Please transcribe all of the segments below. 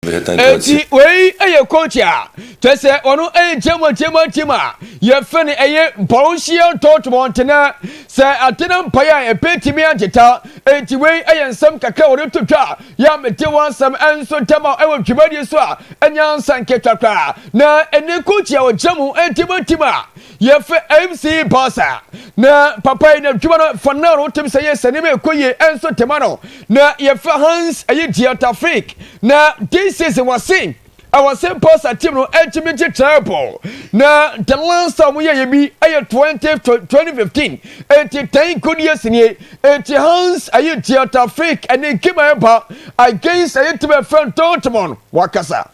Eti wey eye coacha to say onu jema ye fene eye Borussia Dortmund na say atena mpaya e petimi ageta eti wey eye nsam kakra wo to twa ya mete wansam enso tema e wodwumadi so a enya nsan ketwakra na ene coacha wo jamu entimatima ye fe MC Barca na papa na dwuma no fanaro tim say yes ne me koye enso tema no na ye fe Hans eye Diatafrik na this is was saying our same poster team no ultimate trouble na the last time we be 2015 and 10 good years in here and Hans aye Diatafrik and then came about against aye to friend Dortmund wakasa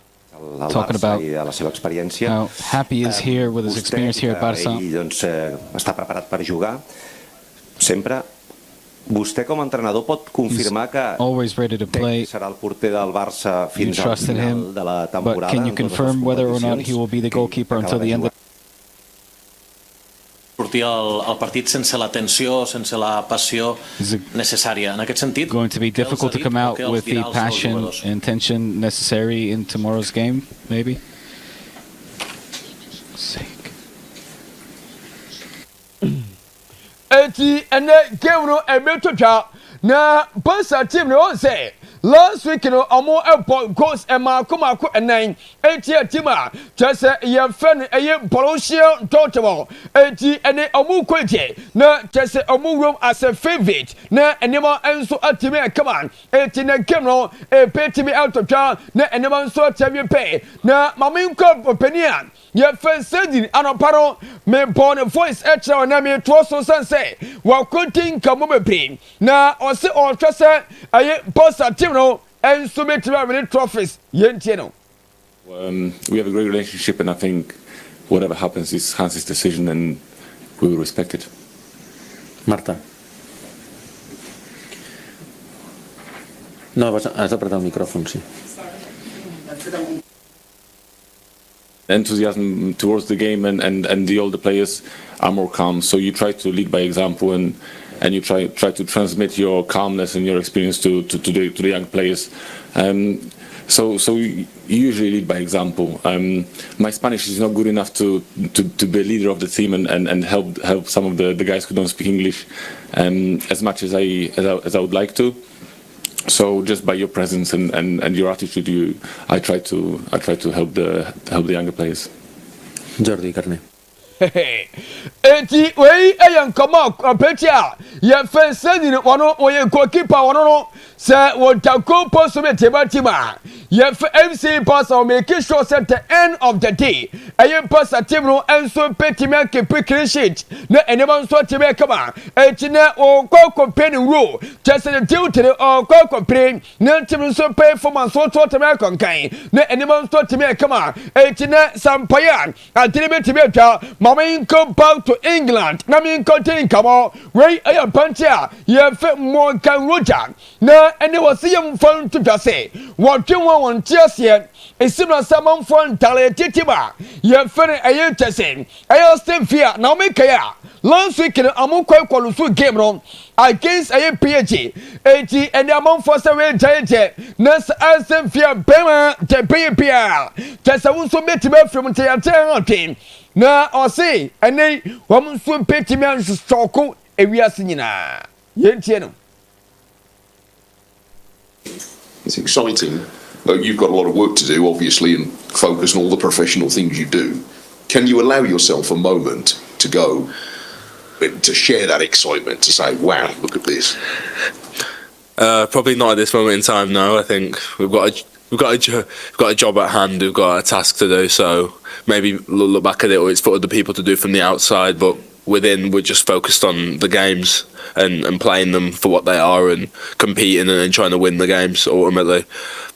talking about how happy he is here with his experience here at Barça. Doncs està preparat per jugar sempre. Vostè com a entrenador pot confirmar que serà el porter del Barça fins al final de la temporada? But can you confirm whether or not he will be the goalkeeper until the end of sortir al partit sense la tensió, sense la passió necessària. En aquest sentit, going to be difficult to come out with the passion and tension necessary in tomorrow's game, maybe? Eti ene game no emetotwa na Barca team no say last week no omo goals e mako enan eti team a just ye fan eye Borussia Dortmund eti ene omo kwaje na just omo room as a favorite na enema enso atime come on eti na game no e petimi out of town na enema enso atime pay na maminko opinion ye fan sedin anoparo me born voice extra na me to so say wa continue kamo be na o se o twese aye Barca team no and so many trophies yentie no. We have a great relationship and I think whatever happens is Hans' decision and we will respect it. Marta. No, has apretado el micrófono, sí. Enthusiasm towards the game and the older players are more calm, so you try to lead by example and you try to transmit your calmness and your experience to the young players. So you usually lead by example. My Spanish is not good enough to be a leader of the team and help some of the guys who don't speak English as much as I would like to. So just by your presence and your attitude, I try to help the younger players. Jordi Carne. Eti wey ayan kama apetia ye fe sending wono oye goalkeeper wono no se wo tako post me tebatima ye fe MC Barca make sure at the end of the day ayen Barca team no enso petime keep clean sheet na enema so team kama eti na o company rule just the duty o company na team so performance so to team konkan na enema so team kama eti na sampayan adire team twa Mama come back to England. Na me continue come on. Ray ayan pantia. Ye fe mo kan roja. Na ene wasi yam fun to just say. What you want just yet. It seems like someone fun taletitima. Ye fe ayan tesen. Ayan stay fear. Now me kaya. Last week amu kwa kwalusu game no against Ghpage. Eti and among for seven giant. Nas asem fear bema te PPL. Just also met me from the team. Na o say ene wom so petimi an stoko ewiase nyina yentie no. It's exciting. You've got a lot of work to do obviously and focus on all the professional things you do. Can you allow yourself a moment to go to share that excitement, to say wow, look at this? Probably not at this moment in time. No, I think we've got a job at hand. We've got a task to do. So maybe look back at it, or it's for other people to do from the outside. But within, we're just focused on the games and playing them for what they are and competing and trying to win the games. Ultimately,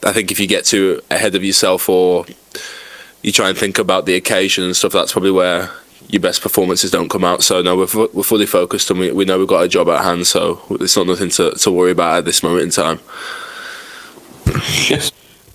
I think if you get too ahead of yourself or you try and think about the occasion and stuff, that's probably where your best performances don't come out. So no, we're fully focused and we know we've got a job at hand. So it's not nothing to worry about at this moment in time. Yes.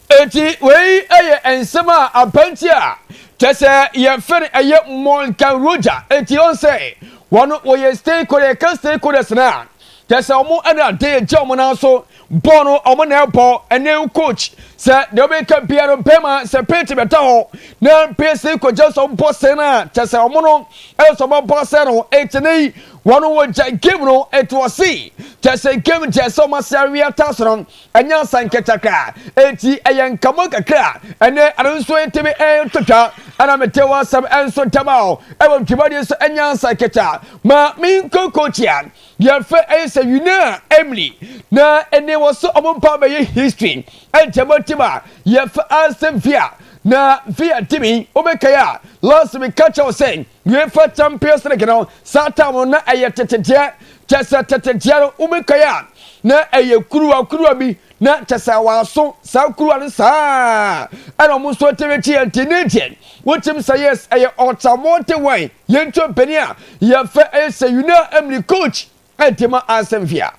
Eti wey aye ensema apantia tese ye fere aye mon kan roja eti on say one oye stay kore kan stay kore sna just a more and a day, German also, Bono, Omanelpo, and new coach, sir, the American Piano Pema, Sir Peter Beto, now PC could just on Bossena, just a mono, else about Bosseno, 8 one over Gibno, it was C. Just a game, just so much Saria Tasson, and Yan San Ketaka, 80 a young Kamoka, and then I don't swear to be a tutor, and I'm a tewa some answer Tamao, I will give you and Yan Saketa, ma mean Cocochian, your face, you know, Emily. Now, and there was so among Papa history, and Tamotima, your answer via. Na via Timmy, Obekaya, last week catch us saying, you for champions, Sata na ayatatia, Tessa Tatiano, Obekaya, na a Kuruabi, na Tessawa, so Sakura Sa, and almost what and teenage. What him say yes, I ought way, Yento Penia, your fair say, you know, Emily coach, and Tima Asenvia.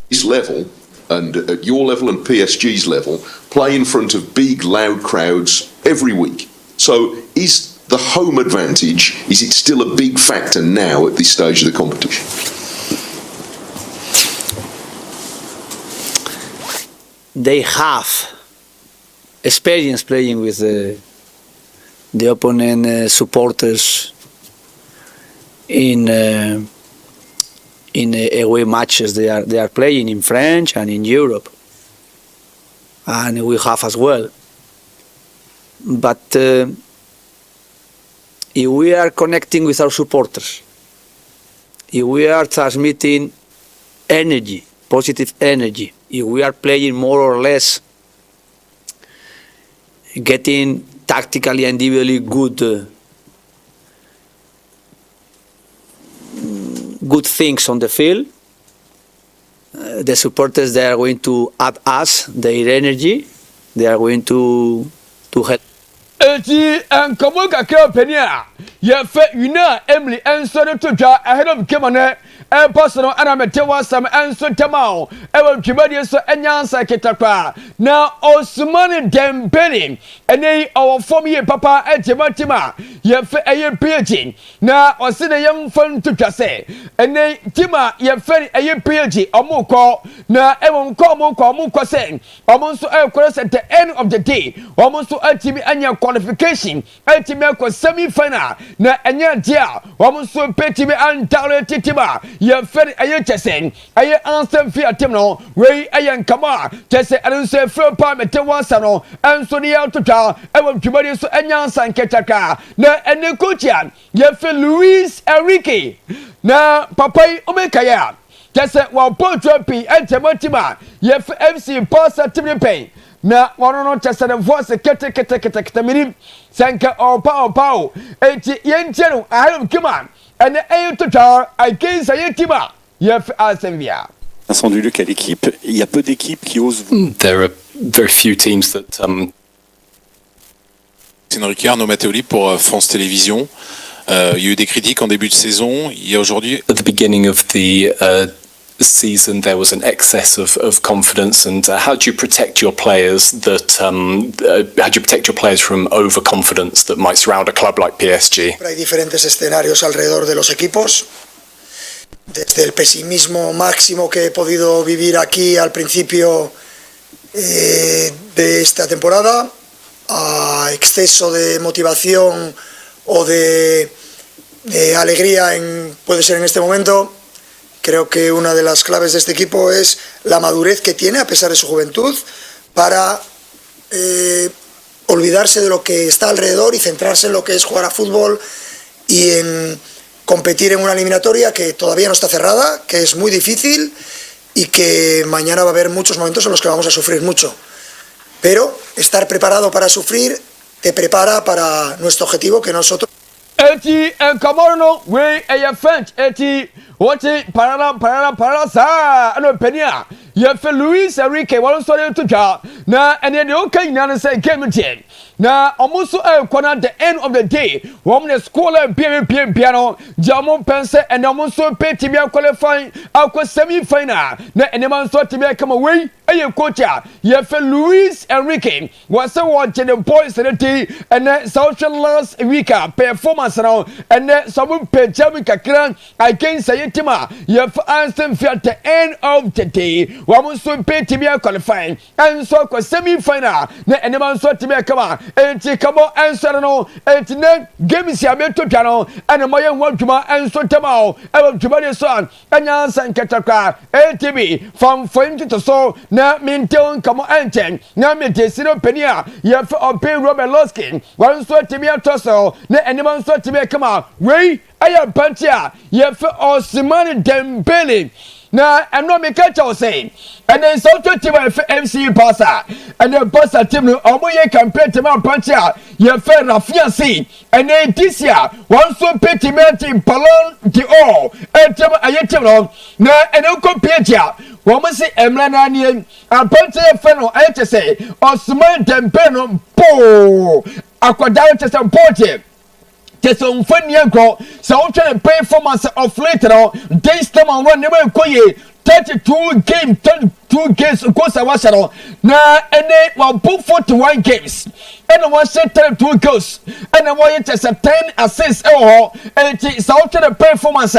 This level, and at your level and PSG's level, play in front of big, loud crowds every week. So is the home advantage, is it still a big factor now at this stage of the competition? They have experience playing with the opponent supporters in away matches they are playing in French and in Europe, and we have as well. But if we are connecting with our supporters, if we are transmitting energy, positive energy, if we are playing more or less, getting tactically and individually good things on the field, the supporters, they are going to add us their energy, they are going to help. Eti and Kamoka Penia, ye fe una Emily and Sonny Tuja ahead of Kimane, and personal Anametewa some answer Tamao, ever Kibadius and Yansa Ketapa. Now, Osmani Dembele, and they our 4 year papa and Timatima, ye fe a year PG. Now, or send a young friend to say, and they Tima, ye fe a year PG, or Moko, now everyone call Moko saying, almost to air cross at the end of the day, almost to ultimate annual qualification, ultimate semi-final, na anya dia, almost to petty and talent titima. Ye fed a year chasing, a year answer via Timno, Ray a young Kama, Jesse and say fair part at Tewasano, and so the Altuta, I will give you so and Yansan Ketaka, na and the Kuchian, ye fed Luis Enrique, na Papa Omekaya, Jesse while Portropy and Tematima, ye FC Pasta Timmy Pay. Na wanono chasa na voice kete minim sanka opa eti yenchero ahum kima and ayo total against ayetima yef asembia. Vincent Duluc à l'équipe, il y a peu d'équipes qui osent. There are very few teams that C'est Enrique Arnaud Matteoli pour France Télévisions. Il y a eu des critiques en début de saison, il y a aujourd'hui at the beginning of the season there was an excess of confidence, and how do you protect your players from overconfidence that might surround a club like PSG? Hay diferentes escenarios alrededor de los equipos, desde el pesimismo máximo que he podido vivir aquí al principio de esta temporada, a exceso de motivación o de alegría puede ser en este momento. Creo que una de las claves de este equipo es la madurez que tiene, a pesar de su juventud, para olvidarse de lo que está alrededor y centrarse en lo que es jugar a fútbol y en competir en una eliminatoria que todavía no está cerrada, que es muy difícil y que mañana va a haber muchos momentos en los que vamos a sufrir mucho. Pero estar preparado para sufrir te prepara para nuestro objetivo, que nosotros... Eti en Cameroon, we a French, eti, what parala sa, ano penia, ye fe Luis Enrique won so to twa na ene de OKayFM na say game tie na omuso ekona at the end of the day won scholar bia no jamo pense and omuso peti bia qualify akwa semi final na ene man so tibia kama we eye coach ye fe Luis Enrique was say what the boys the and social last week performance now and some page kakran against Sayetima ye fe Aston Villa at the end of the day omuso peti bia qualify and so kwa semi final na ene man so tibia kama enti kamo answer no enti ne game si abeto twa no ene moye hwadwuma enso temao e dwuma de so anya sanketakra ATV from to so na mintel kamo enten na medesino penia ye fe open Robert Loskin wan so tibia toso na ene man so tibia kama we aya pantia ye fe Ousmane Dembele na eno me catch us say and then so to team FC Barca and the Barca team no omoye campaign team pantia ye fe Rafiasi and then this year one so petty team Ballon d'Or and team ayetim no na eno ko pia wo mo se emra na nie apantia fe no ayete say Ousmane Dembele no po akwada ayete say porte Teson funny go so try to performance of later this time on one never koye 32 games go sawasharo na ene wa book 41 games and one set 32 goals and one just 10 assists and so try to performance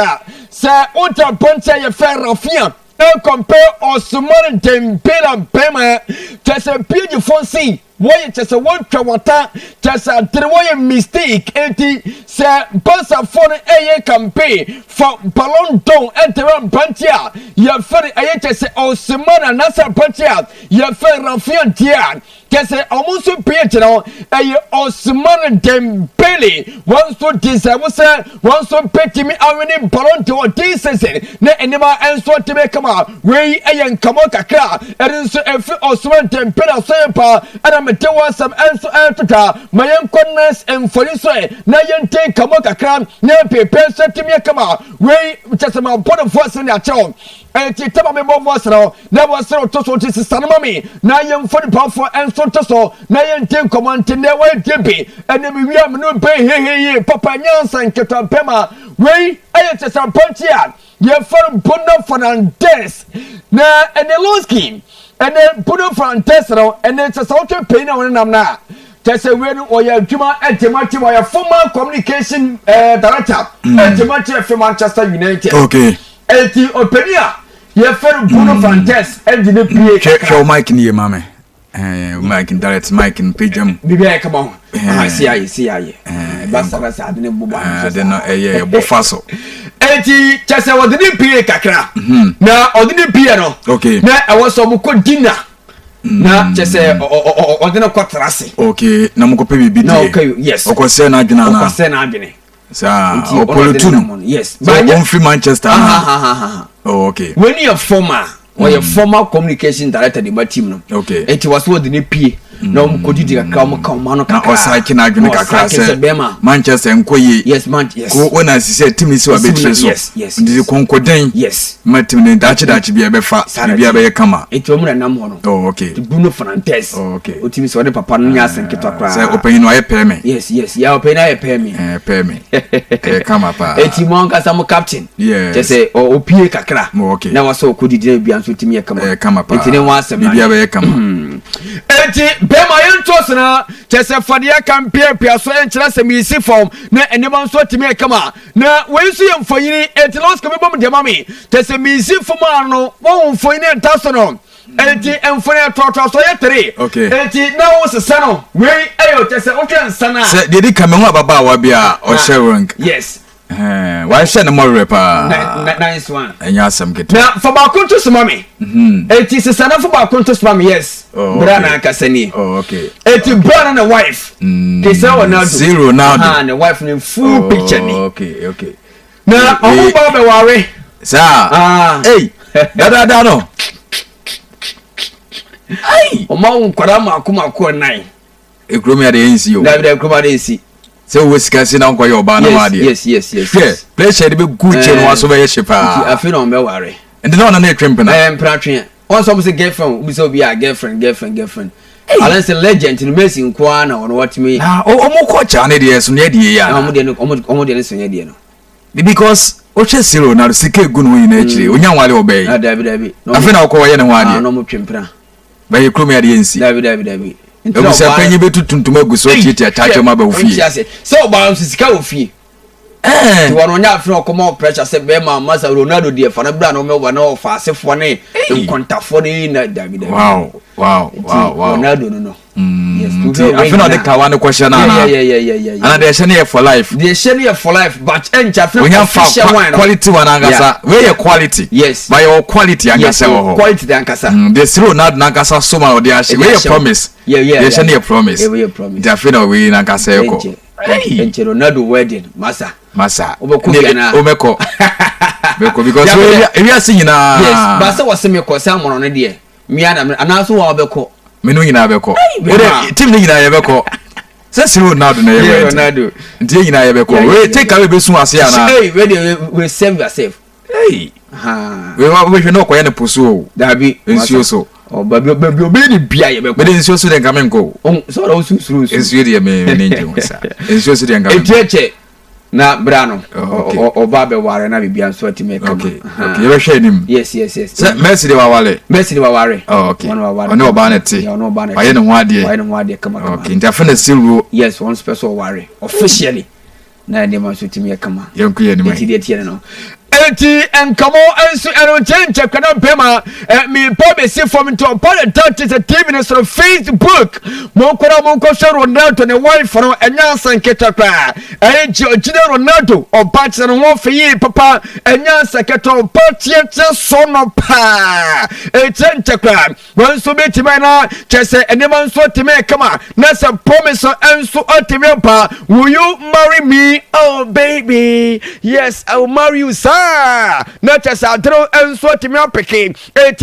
sa ultra punch ya fair rafia and compare Ousmane Dembele Bema just a beautiful see why just a one water just a three mistake enti say Barca for a campaign for Ballon d'Or and the Pantia you fer a just Ousmane Nasa Pantia you fer Rafian Dia just almost page now a Ousmane Dembele once to this was once to pay me how many Ballon d'Or this season na enema answer to make come out we a come kakra and so if Ousmane Dembele so pa and there was some answer to my young corners and for this way. Now you take come on, now prepare to me come out. We just about put a force in your child. And you tell me more was now. Now was so to this is Sanamami. Now you for the powerful and so to so. Now you take command to their way Gpage. And then we have no pay here, Papa Nyansa and Ketan Pema. We I just a punch here. You're from Bruno Fernandes. Now and the low scheme. And then put up front test and it's a sort of pain on them now. Test a win or your Juma and Timothy or your former communication director and Timothy from Manchester United. Okay. And the Openia, your fellow Bruno Fantes and the check your mic near mammy. Mike and direct Mike and Pigeon. Bibi, come on. I see. Basta, I didn't know a bofasso. Eti chasa wadini pie kakra na odini pie no okay na awoso muko dinner na chese odina kwatrase okay na muko pe bibi na okay yes okose na adwena na okose na adwene sa opolotunu yes but one free Manchester oh okay when you former or your former communication director the team no okay it was what the pie na mkodidi kakra mano kakra osaki na adwene kakra se Manchester enkoye yes ko wona sise team si wa betire so yes ndi konkoden yes matim ne dachi bia be fa bia be kama enti omu na nam ho no oh okay Bruno Fernandes oh okay o team si wode papa no nya asenketo akra se opanyi no aye peme yes ya opanyi aye peme kama pa enti mo kasa mo captain yes je say o pie kakra okay na waso kodidi bia so team ye kama pa enti ne wa asem bia be kama enti Bema yentos na chese fadia campaign piaso enchira se misi form na enema nso timi kama na wensu ye mfanyini etilos ko bebom de mami chese misi form ano won mfanyini entaso no enti mfanyini toto so ye 3 enti na wo sesa no we ayo chese o twen sana se dedi kamenwu ababa wa bia o share rank yes why share no more repa nice one enya asem get na for ba kuntu so mami enti sesa na for ba kuntu so mami yes brana kasani oh okay eti brana na wife kisa Ronaldo zero now the wife in full picture ni okay na omo ba be ware sa hey da no ai omo nkwara makuma nine ekromi ade ensi o da ekromi ade ensi se wo sikasi na nkwa yo ba na ma de yes play share be good che no aso be ye shepa afi no me ware and no na etwem pena empra twen Also, we say girlfriend. We say be a girlfriend. Unless a legend in Messi in Kwana on what me. Ah, oh, coach, I need yes, because Oche Siro now Sike Gunu in actually, when you want to obey. David. I think I'll call you one. No more chimpra. By your crummy agency. David. It was a penny to make so cheat attach your mother fee. So, bounce is cow fee. Eh, one on your floor come out pressure, said Bema, Master Ronaldo, dear, for the brand of no fast for ne, contact for the David. Wow. Ronaldo, no. Yes, I feel the Kawana question. Yeah. And they're sending for life. They're sending for life, but we have quality one, Angasa. Where your quality? Yes, by your quality, Angasa. Quality, Angasa. There's still not Nagasa Suma or the Ashi. Where your promise? Yeah. They're sending a promise. They're feeling we Nagasa. Hey, Ronaldo wedding, Massa. Omeko. Because we are seeing yes, Bassa was semi salmon on a dear. Miana, and also Abeko. Menuina Beko. Tim Nina Says Ronaldo. Tina Beko. Take away Besumasiana. Hey, ready, we save yourself. Hey, we should know quite a pursue. That be so. Oh, but baby, but it's so then come and go. Oh, so those who is really a man. It's just a na Brano or Baba Warren, I be sweaty make. Okay, you're shading him. Yes. Mercy Waware. Oh, okay. No vanity. No vanity. I don't want to come. Okay, definitely still. Yes, one special worry. Officially. Na de man so timi kama yanku ni mai enti enkamo ensu ero chenche kana pema mi pobe si from to pole touch the TV no so Facebook monko share Ronaldo ne wife no enya sanketa kwa Georgina Ronaldo obache no wo feyi papa enya sanketa obache so no pa chenche kwa wonso betima na chese enema nso timi kama na se promise ensu otimi pa will you marry me? Oh baby, yes, I will marry you, sir. Not as I throw and sweat me up again.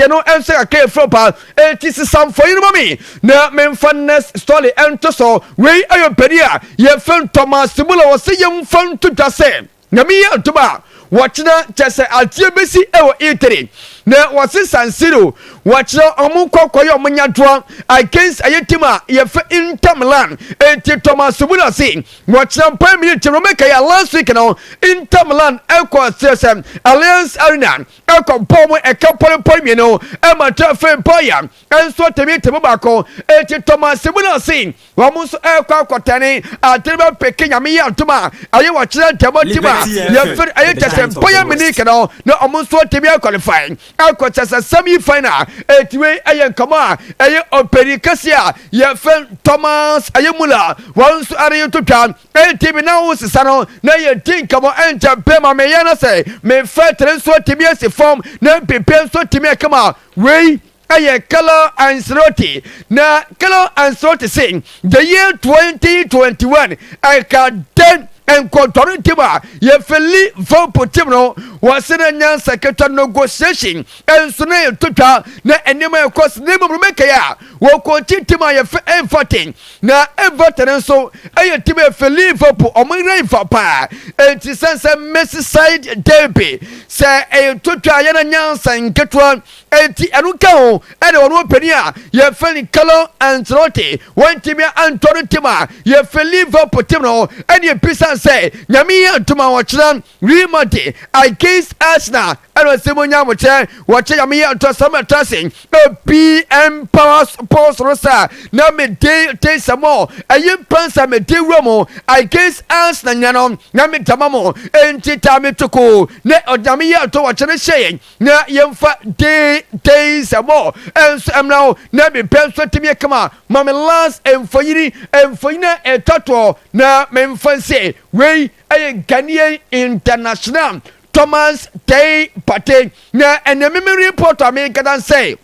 No answer I came from. It is some for you, mommy. No, men funness story and to so. Where are you, Pedia? Your friend Thomas Simula was a young friend to the same. Namia Tuba. Watch that, just I'll busy or eating. Now, what's this and zero? Watch the Amuko Koyo Munyadra against Ayatima, Yef in Tamalan, and Thomas Subula sing. Watch them per minute to Romeka last week in Tamalan, Ekuonaba, Alliance Arena, Eko Pomo, a couple of Pomino, Emma Jaffe Poya, and so to meet Tobacco, and Thomas Subula sing. Wamus Eko Kotani, Atima Peking Amia Tuma, I watch that Tamotima, Yef Ayata Poya Minikano, no almost what to be qualifying. Alcoch as a semi-final. Etway ayen kama ayen operikasia ye fen Thomas ayemula once are to plan team now sano na ye think kama enter pema me yana say me fetre so timi as form na pepe so timi kama we aye color and sorti na color and sorti sing the year 2021 I can then and control Tiba, ye feli vote Timno was in a young secretary negotiation and Sunday Tuta, na enema across name of Mekaya, will continue Tima and 14. Now, Everton and so I Tiba feli vote or my rain for pa, and it says a messy side derby, say a Tuta and young sang get one, and Anuka, and one penia, ye feli color and sorti, one Timia and Tima, ye feli vote Timno, and ye piece. Say, Yamia to my watchman, remotely. I case Asna, and was Simonia Wacher, watching Yamia to summer tossing. A PM Powers Post Rosa, now me day taste some more. A young pants a me day romo. I case Asna Yanon, Yami Tamamo, and Titami to cool. Net or Yamia to watch a shame. Now young fat day taste some more. And so I'm now, Nami Pemso to me come on. Mamma last and for you and for you and Toto. Now, men fancy. We a Ghanaian international Thomas Tay Pate na and the memory report America dan say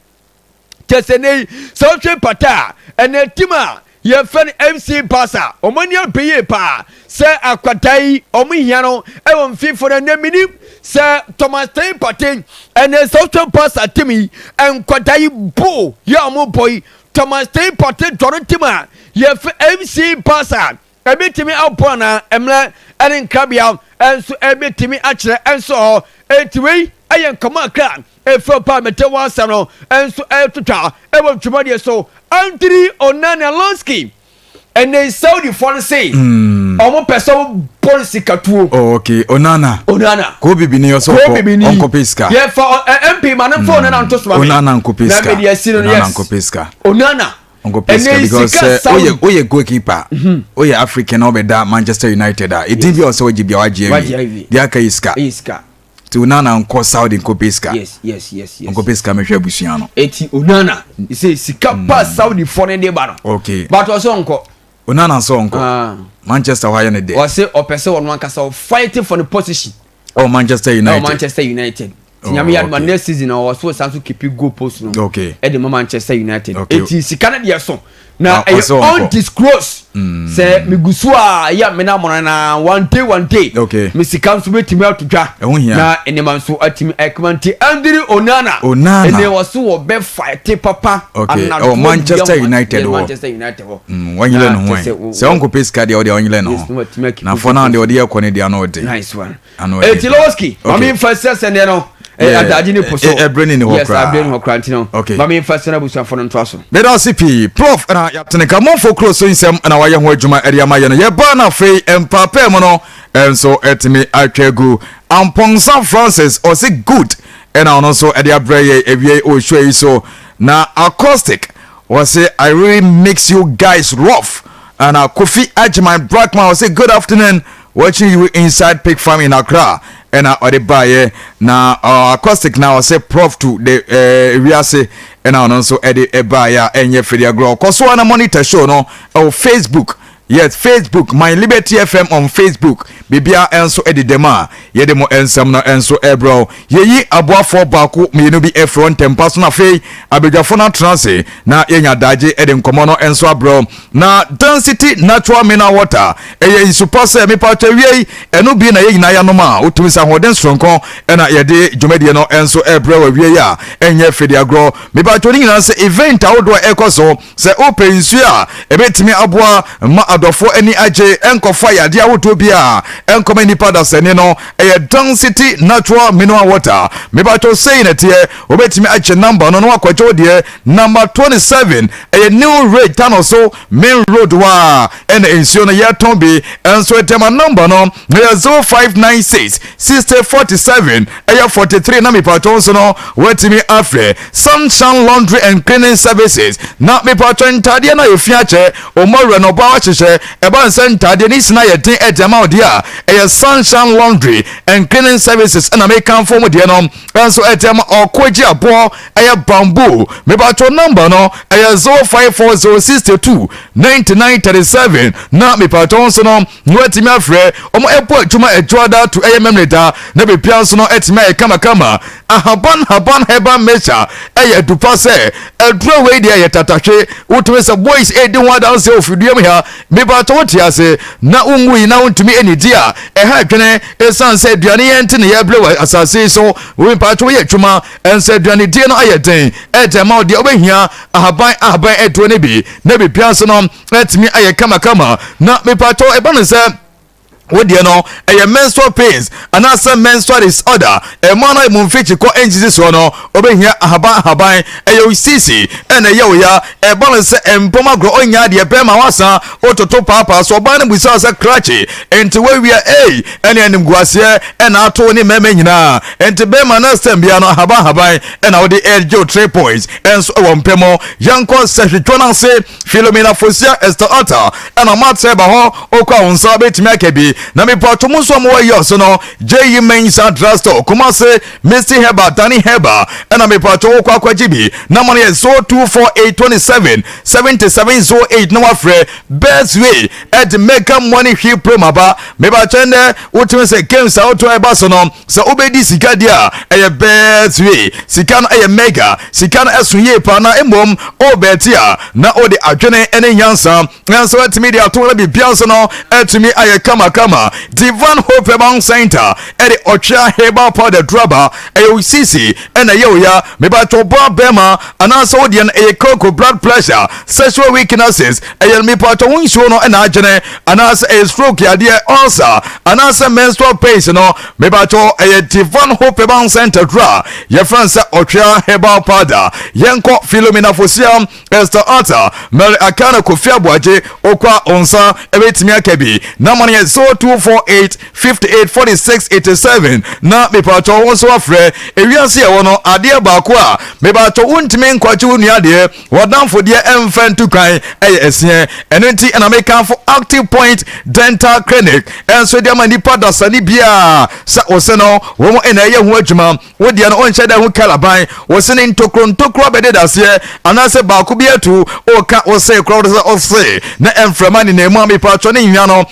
Tesene social pata and a tima ye fan MC Pasa omonia peye pa say akwatai omihiano e won fifo na namini say Thomas Tay Pate and a social pasa timi and kwatai bo ya mo boy Thomas Tay Pate Dorotima ye MC Pasa ebitimi upona emla and in Kabia and so ebitimi actually and so etway ayen kama kran efo pa mete wansa no enso etotwa ewo ntwoma de so Anthony Onana Lonsky and they Saudi for say omo person policy katuo. Okay, Onana ko bibi ni yoso onko peska yeah for MP man for Onana nto so Onana onko peska na media sino Onana onko peska Onana onko peska because oye goalkeeper oye African obeda Manchester United it did be also wajibi waje dia ka iska to Onana onko Saudi onko peska yes onko peska mehwe abusuan no eti Onana say sika pass Saudi for ne de ba no okay but also onko Onana so onko Manchester why ne de or say or person one kasa fighting for the position Manchester United Tinyami ya next season or so sansu keep goal post no okay e de Manchester United eti sika na de so na undisclosed say migusu a ya me na mo na one day okay me sika so betimi atodwa na enema so atimi ekmanti Anthony Onana ene was so be fight papa okay Manchester United wanyele no ho se onko peska de onyele no na for now de ode yakone de ano de nice one Etiloski mami first send no adagini poso ebreni ni hokra yes abreni hokra ntino mami first na busu afo nto aso be don CP prof na yapteneka mon for close so insem na waye ho adwuma area ma ye no ye ba na free empape mo no enso etimi atwegu Amponsa Francis or say good and also area breye ewie o hwe so na acoustic was say I really makes you guys rough and Kofi Ajman Blackman was say good afternoon watching you inside Pig Farm in Accra and Odebaye na acoustic now say prof to the we say and also Eddie Ebaya and Yefidia Grow cause one monitor show no Facebook. Yes, Facebook, My Liberty FM on Facebook. Bibia enso edidema. Yedemo ensam na enso ebro. Yeyi abwa for baku minu bi efron tempaso na fei. Abijafona transe na yenya daje edem komono enso abro. Na density natural mineral water. Eye isupase mi pache wiei. Enu bi na yeyi na yanoma. Utumisa hoden stronko. Ena yede jumedie no enso ebro wiei ya. Enye fedi agro. Mi pache ningi na se event audwa ekoso. Se ope insuya. Ebetimi abwa ma adofo eni aje enkofa ya dia woto bia enkoma nipa da sene no density natural mineral water me ba to say na tie obetimi ache number no no akwacho de number 27 new rate tano so main road wa en ensio no yeton bi enso etema number no 0596 6047 43 na me pa to so no wetimi afre Sunshine Laundry and Cleaning Services na me pa to ntade na yefiache omorwe no ba wacheche eba nsentade ni sina yedin edema odia Sunshine Laundry and Cleaning Services and American form de no enso edema okwaji abo bamboo me ba to number no 0540629937 na me pa to so no wetimi afre omo epo adwuma adwoada to memreda na be pianso no etime kama haban heba mecha dupa se edro we dia yetatahwe wotwe se boys edin wada se ofidiem ha me ba to tiase na ungu na untumi enidia ha dwene esan se aduane yente ne ya blewa asase so we pa to ye twuma ense aduane die no ayeden edema ode obehia ahaban edro ne bi na be pianso no etimi kama na me pa to eba no se wodi no menstrual pains and also menstrual disorder man no mumfichi ko enjizi so no obehia ahaban sisi ene ya balance empoma gro onya de bema wasa ototo papa so ban busa sa krachi enti we ene nimguase ene ato ni meme nyina enti bema na sembia no ahaban ene wodi eljo 3 points enso wompemo yanko sehwetwana se Philomena Fosia Estata ene matseba ho okwa onsa betimi akabi na me pato muso mo yo so no JE Mensa Drasto Kumase Mr. Heba Danny Heba and me pato kwa kwajibi na money so 24827 7708 no afre best way at make money here promaba me ba chende utime se games out eba so no so obedi sika dia best way sika no mega sika no esunye pa na emom obetia na ode adwene ene nyansa nso atimi dia to na bibia so no atimi kama Bema Divine Hope Bank Center Eddie Ocha Heba Powder Drubber AOCC and a Yoya Mebato Bema and also a cocoa blood pressure sexual weaknesses a me part of Winshono and Ajane and as a stroke idea also and as a menstrual pain no Mebato a Divine Hope Bank Center Dra your friends Ocha Heba Powder Yanko Philomena Fosiam Esther Otta Mary Akana Kofia Boaje Okwa Onsa Ebetimia Kebi Namani 0248 58 46 87 na mepato wonso afre ewiase wono ade baako mepato untime nkwachu nuade wodamfo de emfantu kan esie enenti na meka for Active Point Dental Clinic enso de manipa dasani bia sa oseno wo ena ye ho adwuma wodi na onche da ho kalaban wosene ntokro bede dasie anase baako bia tu oka ose crowd ose na emframani na emu mepato ne nwa no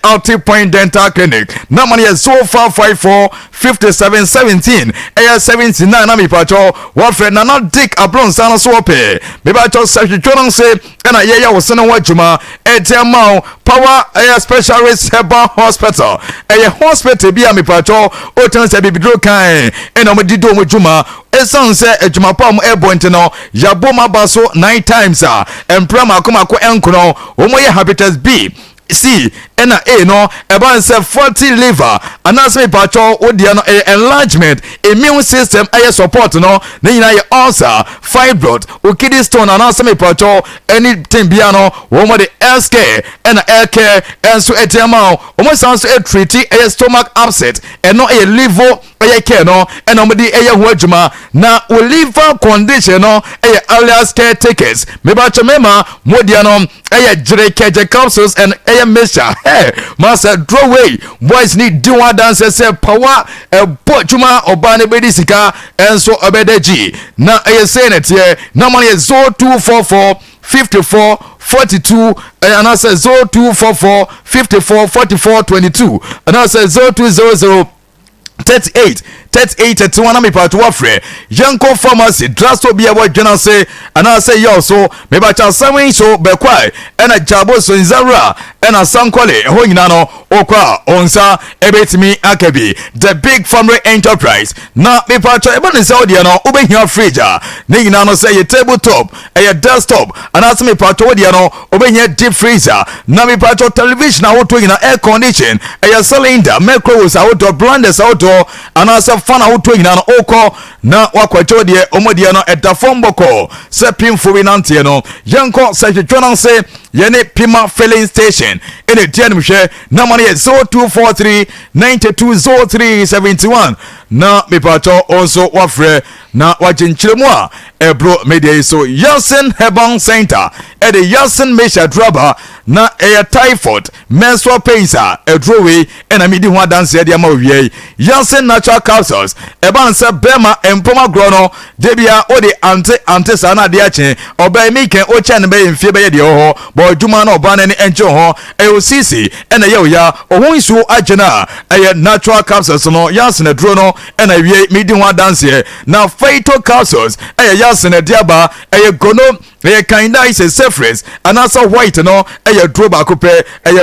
Active Point Dental Clinic na money is so far 54 57 17 79 na mi pacho wa friend na not dick ablon sana so pe me pacho search jonan say na ye wo sene wa djuma etiamao power specialist herbal hospital hospital bi mi pacho o tan se bibidro kan na mo dido mo djuma esan se adwuma pa mo airborne no yaboma baso 9 times empra makoma ko enkono o mo ye hepatitis B C ena no eba nse 40 liver anasme pacho odia no enlargement immune system aye support no na nyina ye ulcer fibroid kidney stone anasme pacho anything bia no wo mo de SK ena care enso etiama o mo sanso treat stomach upset eno liver aye care no ena mo di ho adwuma na o liver condition no alias care takers me ba chemema modia no Ghpage capsules and mixture. Hey, master draw away. Boys need duah dancers say power chuma obane bedisika and so obedeji. Na saying it here. Now money is 0244 54 42 and I say 0244 54 44 22 and I say 0200 38 31 me part wafre yanko pharmacy drasto bia wa dwena say and I say yo so me ba cha sawen so be kwai ena jabo so nzara ena sankole ho nyina no okwa onsa ebetimi akabi the big family enterprise na me part cha eba ne say dia no obehia fridge ne nyina no say tabletop desktop and as me part dia no obehia deep freezer na me part television auto nyina air condition cylinder microwaves auto blenders auto and as fana wuto nyina no oko na wakwacho de omodie no edafomboko se pimfo wi nante no yanko se twetwana se yene pima filling station ene tianum hwe na mane 0243 920371 na mepato also wafre na wajinchiremu a ebro media so Yasin Herbal Center e de Yasin Mesha Draba na typhoid menstrual pains edrowe ena midi ho dance de ma wie Yasin natural capsules e ban se bema empoma grono debia o de ante sana de ache oba miken o chen be mfie be de ho bo djuma na oba na ni enche ho osisi ena ye oya ohun isu agena natural capsules no Yasin edro no ena wie midi ho dance na fatal capsules Yasin ediaba gono kinda is a surface and also white no draw back up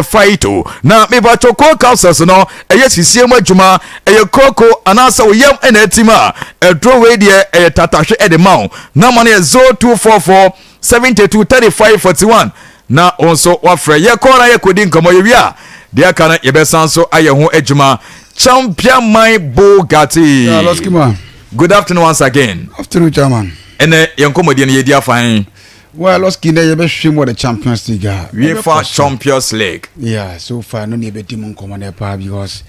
faito na me ba choko capsules no sisiemu adwuma koko and also yam enetima draw we de tatahwe edema na money 0244 72 35 41 na also wafre ye kora ye kodi nkomo ye wia de aka na ye besanso aye ho adwuma champion my Bugatti. Good afternoon once again. Afternoon, Chairman. And yankomodi ne yedi afan. Well, lost kinde ye be hwem the Champions League. UEFA Champions League. Yeah, so far no ne be team nkomo pa because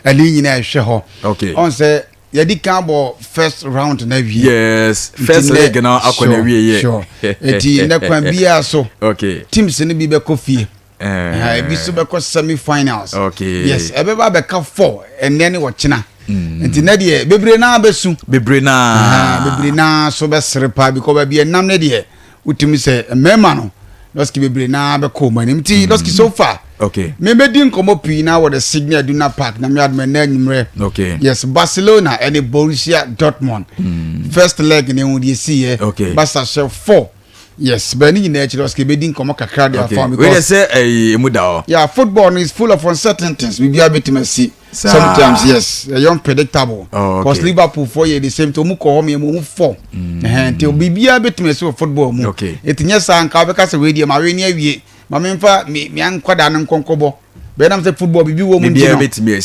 ali nyina hwe ho. Okay. On say yedi kambo first round na wie. Yes, first leg na akona wie ye. Sure. Eti na kwan bia so. Okay. Teams ne bi be kofie. Bi so be ko semi-finals. Okay. Yes, ebeba be ka 4 and then watchina. Nti na de bebre na besu bebre na so be serepa because be nam na de utimi se mema no loski bebre na be ko manim ti loski so far. Okay. Me medin komo pi na with the Signal Iduna Park na me adme na nyumre. Okay. Yes, Barcelona and Borussia Dortmund. First leg ni we see here. Okay. Barca 4 Yes, but ni na chiro ske bedin komo kakra dia form because we say muda. Yeah, football is full of uncertainties. We be betimasi. Sometimes yes, unpredictable. Because Liverpool 4 years the same to mu ko home mu 4. Till bibia betimasi football mu. Okay. Etinya anka be kase we dia ma we ni awie. Ma memfa me ankwada no nkonkobo. Benam say football bibi wo mu ntino.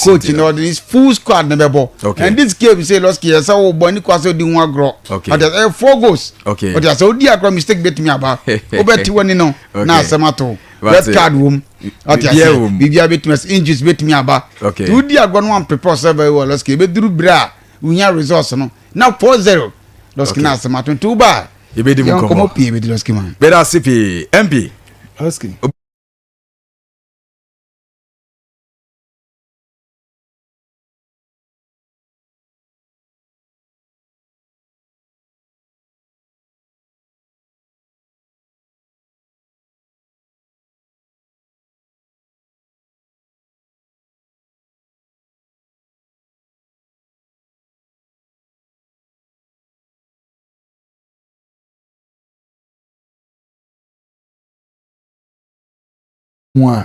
Coach no this full squad na bebo. And this game say lost here say wo boni kwaso di ho agro. But there 4 goals. Okay. But there say odi agro mistake bet me aba. Obeti woni no na asemato. Red card wom. Bibia bet me injuries bet me aba. Okay. Odi agro no am prepare say very well lost be duru bra. Unya results no. Now 4-0. Lost na asemato too bad. E be di mo komo pie be di lost man. Better CP MP. Lost.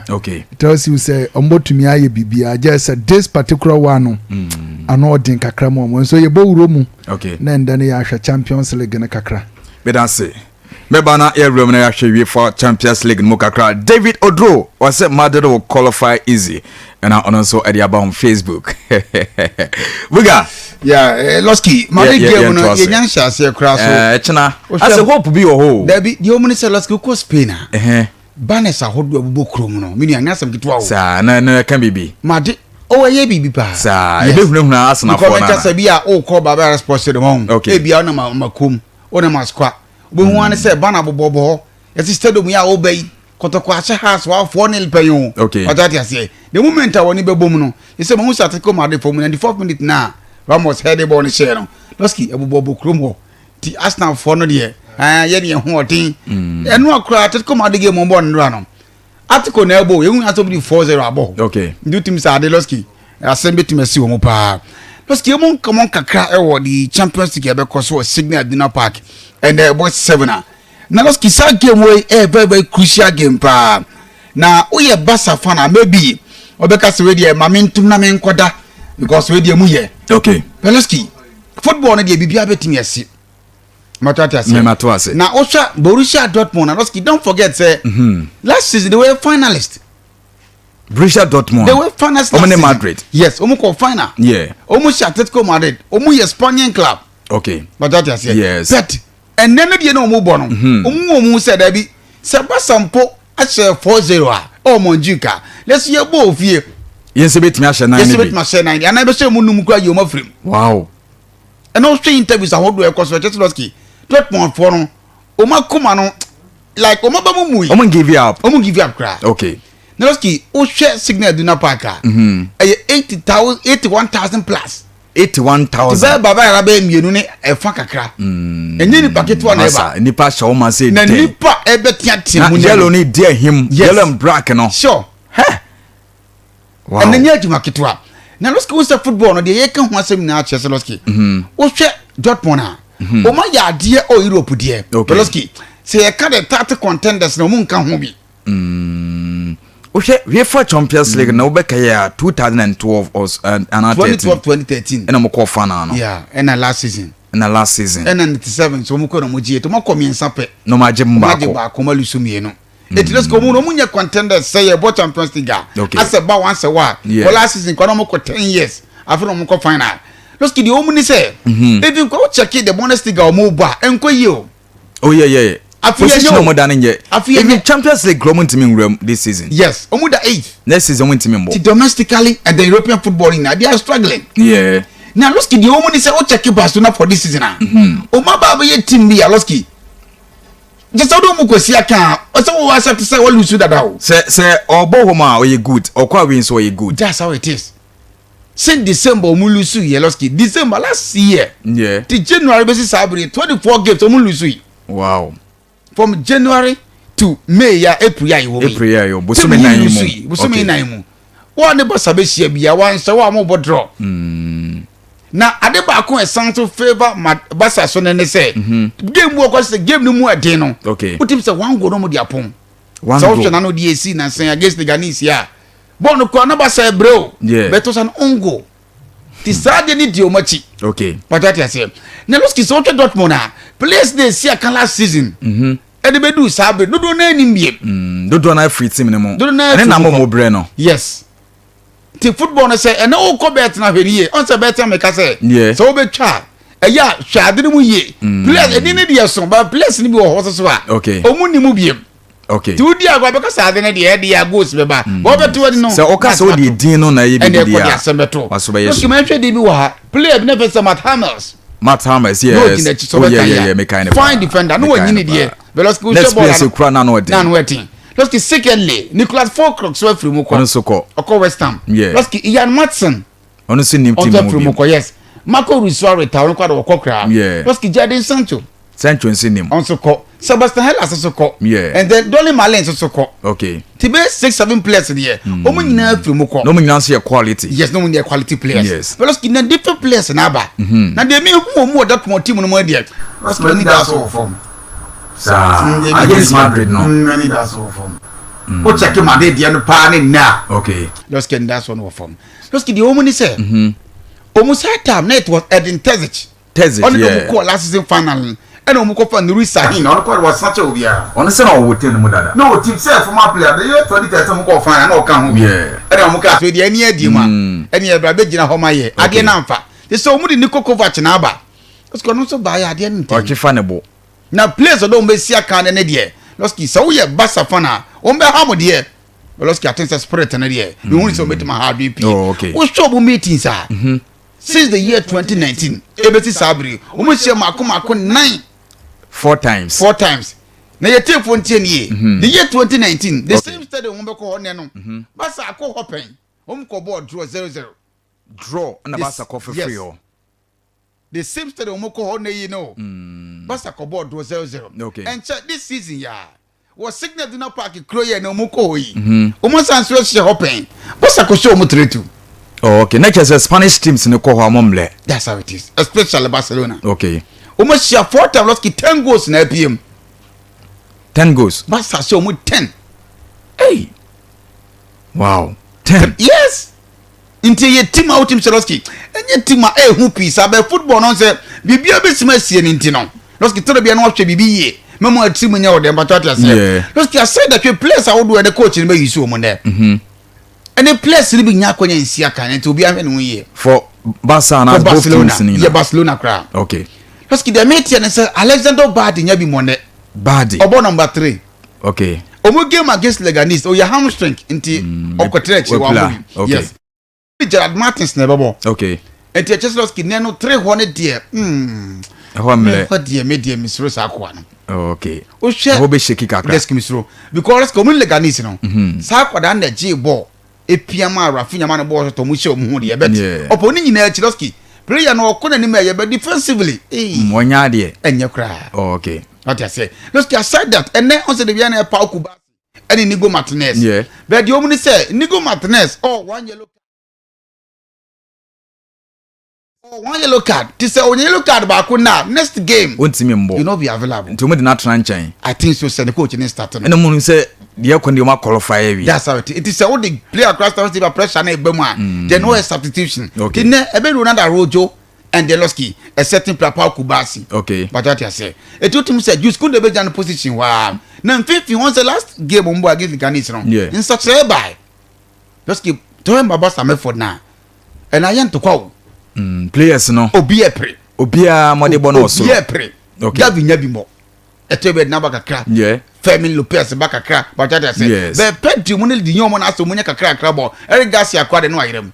Okay. It tells you say ombotumi aye bibia just this particular one ano odin kakra mo so ye bo wuro mu. Okay. Na ndane ya hwa Champions League ne kakra. Be dan say meba na everyone na ya hwe for Champions League mo kakra. David Odro was said Madrid will qualify easy and I also at on Facebook. We got Loski Madrid game no ye nyan shase kra so chena as a hope be ho there be the omni say Loski ko Spain Banes ahodo abubo krom no me nua asem kitwa wo sa na kan bibi made o ye bibi pa sa e be hunahuna asna fo na ko ka sabi a o ko baba response de hon e bia na makom o na maskwa bo hu an say bana bobobo e ti stadium ya o bai kotoko ache house wa 4-0 payon otati ase the moment a woni be bom no e say mo hu satiko made for mu 94th minute na Ramos head the ball ni share no Loski abubo krom ho ti Arsenal for no de ye ne ho otin enu akura Atletico Madrid game mo nra no Atletico na ebo ehun asobi 4-0 abo okay do team sa Loski assemble team si wo mo pa Loski mo come on kakra e wo the Champions League be cause Signal Iduna Park and boys 7 na Loski sa game wey very very crucial game pa na oye Barca fan maybe obeka se we dey momentum na me nkoda because we dey mu ye okay Loski football na dey bibia betimi ase Matwase. Now, Osha Borussia Dortmund and Loski, don't forget, say, last season they were finalists. Borussia Dortmund. They were finalists. Omne Madrid. Yes, Omuko final. Yeah. Omushi Atletico Madrid. Omu Spanish club. Okay. But that is yes. But and then you know Mubono. Omu said Debbie. Sabasampo at 4-0. Oh Monjuka. Let's hear both here. Yes, a bit Masha 9. Yes, a bit Masha 9. And I be say Munumuka you mafrim. Wow. And also interviews I hold to a course just Loski. Dortmund for no Oma kuma no like Oma ba mu Omo give you up. Omo give you up cry. Okay. Neloski o share Signal Iduna Park. 81,000 plus. 81,000. Za baba ya be mienu ne e fa kakra. Enye ni paket wa na eba. Nipa sha o ma say na nipa e be tia mu yellow ni dear him. Yellow and black no. Sure. Wow. And enye adwuma ketwa. Na Loski wo say football no de ye kan ho asem na Chelsea Loski. O share Dortmund na. Oma ya die o Europe die. Loski say e ka the 30 contenders no mun kan ho bi. We for Champions League na obeka ya 2012 or and 2012-2013. And mo fana no. Yeah, and last season. And last season. And 97 so mo ko no mo gie to mo ko miensa pe. No maje mbako. Maje ba ko malusu mienu. Let's go mo no munya contenders say e bo Champions League. As a ba once a while. For last season ko no mo ko 10 years. After no mo ko final. Let's get the omni say. Even go check the Bundesliga o mo ba enko yi o. Oh yeah. Position more than yet. Even Champions League growing to me this season. Yes, Omuda 8. Next season went to me more. Domestically and the European football in they are struggling. Yeah. Now Loski the Omuni say o check Barcelona for this season. Oma ba ye team be Loski. Just how do mo kwesi aka. O say we accept say we lose that how. Say obo homa o ye good. O kwa win so ye good. That's how it is. Since December o mo lose ye Loski. December last year. Yeah. The January basis Sabri 24 games o mo lose. Wow. From January to May ya April ya iwo. April ya yo. Busumi na yimu. Busumi na yimu. Wa ne bossa be hia bia wan se wa mo bodro. na ade ba ko esan to favor basa so ne say game wo ko say game no mu ade no okay utim say one goal no mu di apon so so na no di AC na say against the Ghanese ya bon ko na basa bro beto san ongo ti sade ni di o machi okay but that say na loski so to Dortmund na place dey see can last season e de bedu sabe no do na anim biem do na free team ne mo ene na mo bre no yes ti football no say ene o ko bet na hweriye on say bet am ka say so we betwa eya hwade mu ye place eni ne de so ba place ni bi wo ho so a omu ni mu biem okay ti udi agwa be ka sa de ne de ya goals be ba wo beto wadi no so o ka so di din no na ye bi dia waso be yesu ma hwe de bi wo ha play bi ne be say Matt Hammers yes yeah me kind of fine defender no won ni de Veloski we show ball let's play na no wetin Loski secondly Nicholas Fulkrug so free mu ko oko West Ham Loski Ian Matson ono si nim team mu ko yes Marco Rusuare ta ono kwa do kokra Loski Jadon Sancho nsi nim onso ko Sebastian Hellas so ko and then Dolly Malen so ko okay tibe 6-7 players there omo nyina free mu ko no mo nyina so quality yes no mo nyina quality players Veloski na different players na ba na de me hu mo da kuma team no mo there Loski ni da so form against Madrid no many that's all from o check Madrid dia no pa ne na okay let's get that one from let's get the woman say almost that time net was Edin Terzic on the call last season final and o ko fa Nuri Sahin on ko was such a obia on say no wote no dada no team say former player the year 2013 mo ko final na o kan ho and o mo ka so dia ni adi ma and ye bra be gina ho ma ye ade na mfa they say o mu di Nikokovac na aba let's go no so buy ade nti o chifa ne bo na place do mbesi aka ne de Loski so we basa fana o mbe ha mo de Loski attention spirit na de we want to meet my hard BP we show bu meetings ah since the year 2019 ebeti sabri o mo share mako 9 4 times na ye take phone tie nie the year 2019 the same stadium mo be ko ne no basa akọ hopen o mo ko board draw 0-0 draw na basa ko free o the same stadium mo ko ne yi no basa ko board draw 0-0 and check this season ya was signal dinner park kroye na mo ko yi o mo san so share hopen basa ko show mo 3-2 okay next is Spanish teams ne ko ho amomle that's how it is especially Barcelona okay o mo share 4 times Loski 10 goals na APM 10 goals basa show mo 10 hey wow 10 yes inti ye team out team Loski enye team a hu pisa be football no say bibia be simasie ni nti no Loski toro bia no hwe bibi ye memo team nya odem batwa tia say Loski I said that we place a wodo the coach ni be yisu omo ne any place ni bi nya akonya nsia kan nti obi ahwe no ye for Barca na both teams ni ye Barcelona kra okay Loski the mate na say Alexander Badi nya bi mo ne Badi obo number 3 okay omo game against Leganese o ya hamstring nti okotre wa yes Gerard Martins na babo okay enti Cheslowski ne no 300 die ho mle ho die media misro sa kwa no okay o hwe ho be sheki kakra desk misro because ko mun Leganese no sa kwa da na je ball epiama Rafinha ma no ball to mu hye o mu de bet opo ni nyina Cheslowski player no ko na ni me ye be defensively monya de enye kra okay what I say Cheslowski aside that and then on say the bia na pa okuba any Nigo Martinez but the omni say Nigo Martinez one yellow one yellow card. This is one yellow card back now. Next game. You know be available. To me the not tranchain. I think so. Say the coach in start. And the moon say the Ekuonaba qualify. That's how it is. It is all the player across the table pressure na ebema. There no substitution. Okay. Then ebe Ronaldo Rojo and Deloski a certain Papa Kubasi. Okay. But what I say. It told him said you could be in position. Wow. Now 50 once the last game on against the Ghanacelebrities. In such a by. Just keep to him about some effort now. And I want to call. Players no obi epre obia modebo no so obi epre Gavi nya bi mo etebe na baka kra Fermin Lopez baka kra but that say be Pedro mo ne di nyomo na so mo nya kakra kra bo Eric Garcia kwade no ayerem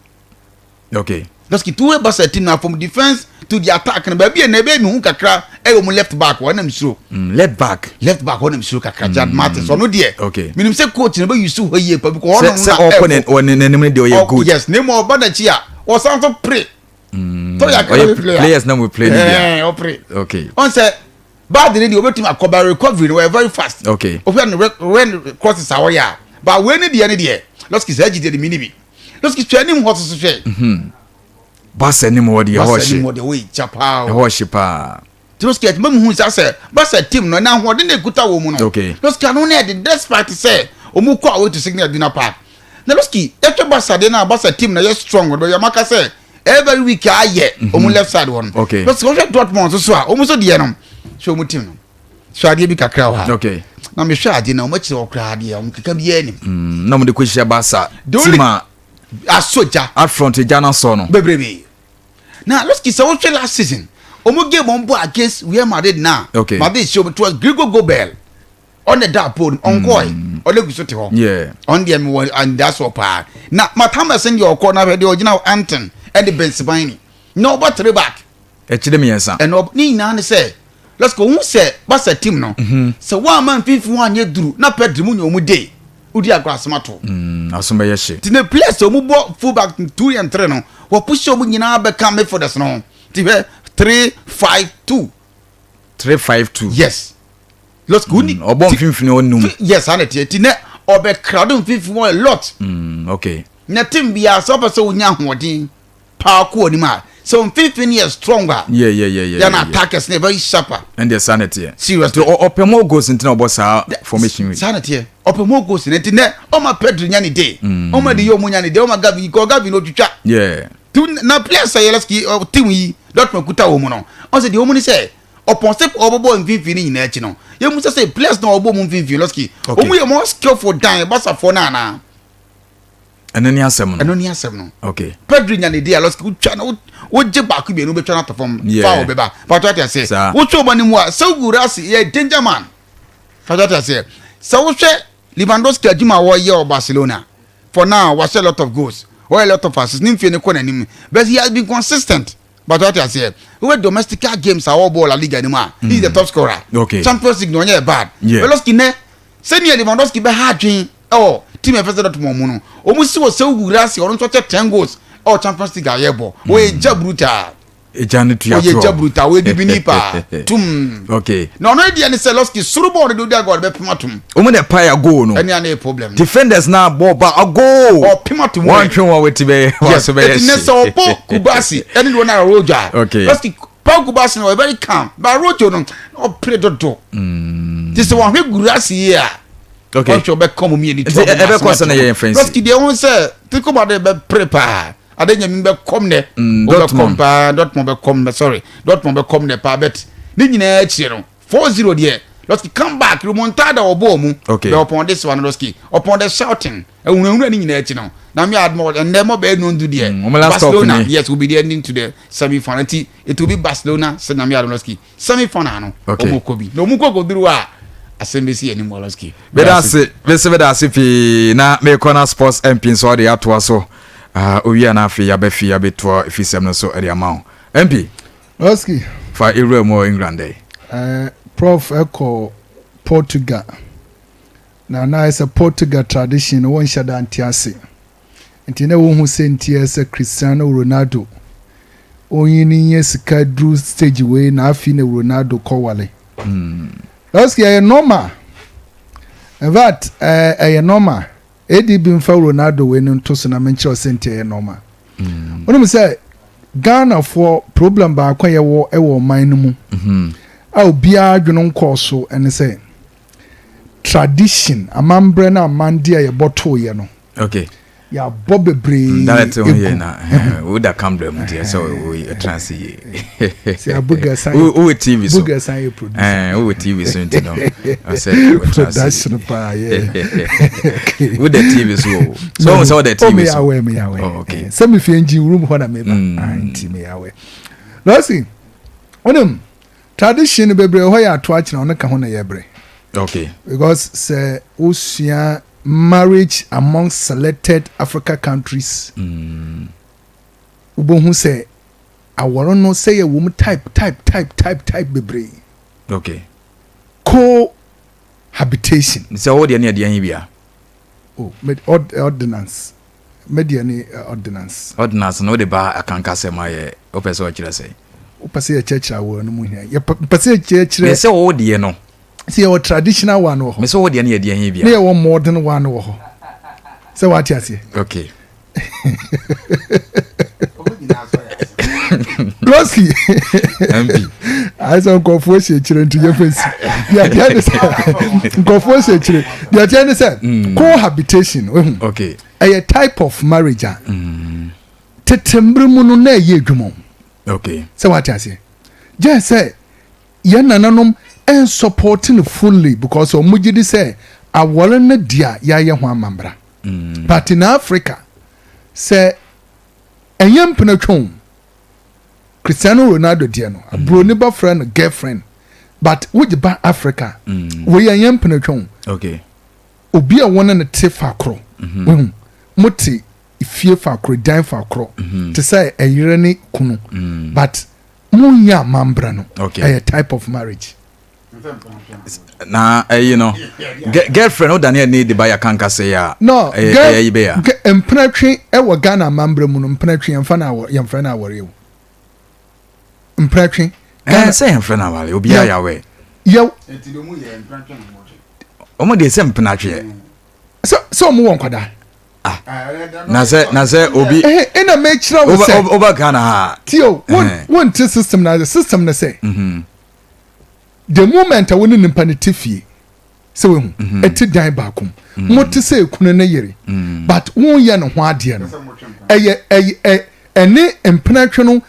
okay that's ki two basa team na from defense to the attack na ba bi na be mi hu kakra e mo left back wona msuro left back wona msuro kakra Jad Martins no de okay minim se coach na be use ho ye pa because ono na opponent ne de o good yes ne mo ba na chi a o san so pray players now we play okay on say bad the obetim akoba recovery were very fast okay when crosses our ya but when the end there Loski say the mini bi Loski training hot so share Basa ni mo de Basa ni mo de we chapa. Hoshi pa. Troski at mum hu say Basa team no na ho de na kuta wo mu no. Okay. Troski no na the despite say omu kwa we to signal dinner park. Na Troski etwe Basa de na Basa team na yes strong but your maka say every week aye omu left side one. Okay. Troski go Dortmund so a omu so de no. So omu team no. So ade bi kakra wa. Okay. Na me hwa ade na omu chire okra ade omu keka bi ani. Na mo de kwehia Basa. Tima asoja up front Ghana so no. Bebrebe. Now let's get so last season. Omo game on board against Real Madrid now. Okay. Madrid show it was Gregor Gobel on the dark board on Goy. On the Gusote home. Yeah. On the M1 and that's what part. Now Matama send your corner the original Anton and the Bensabini. No but three back. Echidemiensa. And no ni na say. Let's go who say Basa team no. So 1 man 51 year through na Pedro mu omu day. Udi agras mato. Asombe yeshe. Ti ne place omu bo full back 2 and 3 no. Wo push omu nyina be come for this no. Ti 3-5-2. 3-5-2. Yes. Let's go ni. Obon finfini onum. Yes, anete. Ti ne obe crowd finfini a lot. Okay. Na team bia so person wonya hoodin. Pa ko ni ma. So finfini is stronger. Yeah. They na attackers ne very sharper. And the sanity. Seriously. Opemo goes into obosa formation. Sanity. Opemo goes into ne. O ma Pedro nya ni day. O ma de yo mu nya ni day. O ma Gavi ko Gavi no twitwa. Yeah. Na players say let's ki team yi Dortmund kuta wo mu no. On say the woman say upon step obobo mfimfini nyina echi no. Ye mu say players na obobo mfimfini let's ki. O mu ye more skillful than Basa for na. Enani asem no. Okay. Pedro nya ni dey let's ki utwa na wo je back bi no betwa na perform foul beba. But what I say, wo twa mani mu a so gurasi ye danger man. But what I say, so wo hwe Lewandowski adwuma wo ye o Barcelona. For now, was a lot of goals. Or a lot of assists. But he has been consistent. But what I say, where domestic games are all ball La Liga anymore. He's the top scorer. Okay. Champions League no bad. Yeah. Veloski ne. Senior Lewandowski be hard dream. Oh, team first that mono. Almost was so good as or 10 goals. Oh, Champions League ayebo. We jabruta. Ejanitu ya pro. Jabruta we binipa. Tum. Okay. No di ani Seloski surubo do dia god be pimatum. Omo de pa ya go no. Any problem. Defenders na ball ba go. Oh, pimatum. One thing one with be was be. Yes. So po Kubasi. Any one na Roja. Okay. Seloski Paul Kubasi no very calm. But Rojo no play do. This one we gurasi here. Okay. What you be come me any trouble. Ebe question na ye friends. Seloski dey won say think about the be prepare. Adenya mi be come ne Dortmund be come sorry Dortmund be come ne pa bet ni nyina achi no 4-0 there Loski come back remontada obo mu okay. Be upon this one Loski upon the shouting ehunahuna ni nyina achi no na me admore and them be no do there Barcelona yes will be the ending to the semi final it will be Barcelona say na me admore Loski semi final no omokobi no mu kokoduru a asembesi anymore Loski bedase fi na me corner sports MP so dey ato so owi ana afi yabefi yabeto ifisem no so area ma MP Oski fa area mo England prof echo Portugal na is a Portugal tradition won shada antiase enti na wo hu sentiese Cristiano Ronaldo oyini yesika dru stage we na afi na Ronaldo kowale Oski normal in fact normal Edi bin fa Ronaldo we no to so na menche osente e normal. Onu me say Ghana for problem ba kwa ye wo e wo man no mu. A obi adweno nko so ene say tradition amambre na amande ye bottle ye no. Okay. Ya bobebre. That we na we da come dem there so we trans ye. See abuga sign. We TV so. Abuga sign produce. We TV so into no. I said production pa yeah. With the TV so the TV so. Me away. Oh, okay. Some if you room ho na me ba. Anti me away. Now see. Onem tradition bebre ho ya to akina on ka ho na yebre. Okay. Because say usua marriage among selected Africa countries. Ubo hu say aworo no say a woman type bebre. Okay. Cohabitation. So what dey near dey bia? Oh, ordinance. Mediani ordinance. Ordinance no dey ba akanka say my opese o kire say. Opese e church awo no mu hia. Ye pese e church. Me say o dey no. See your traditional one wo. Me say o dey na dey hia bia. Me one modern one wo. Say what you say. Okay. Roski. MP. I saw Confucius children to your face. Confucius children. The agenda said cohabitation. Okay. A type of marriage. Tetembrimuno ne yegumon. Okay. So what I say? Just say, Yananum and supporting fully because of Mujidi say, I wasn't dear Yaya Mambra. But in Africa, say, a young penetron. Cristiano Ronaldo Diano, a broniba friend, girlfriend, but with the Africa, we are young penetron. Okay. Obi a one and a tifa crow. Muti, if you for crow, dime for crow. To say a irony kunu. But munya mambrano. Okay. A type of marriage. Na you know, girlfriend who Daniel need to buy a canka say ya. No, and penetrate ewa Ghana mambramun, penetrate and fan our young friend our you. Impression. Say him friend awale obi ya we. Yo. Omo de say mpenache. So mo won kwada. Na say obi in a make sure over Ghana ha. Tio, one system na the system na say. The moment I won in panitifi. So eti dan bakum. Mo te say kunu na yere. But won ye no ho ade no. Ene impenetrate no.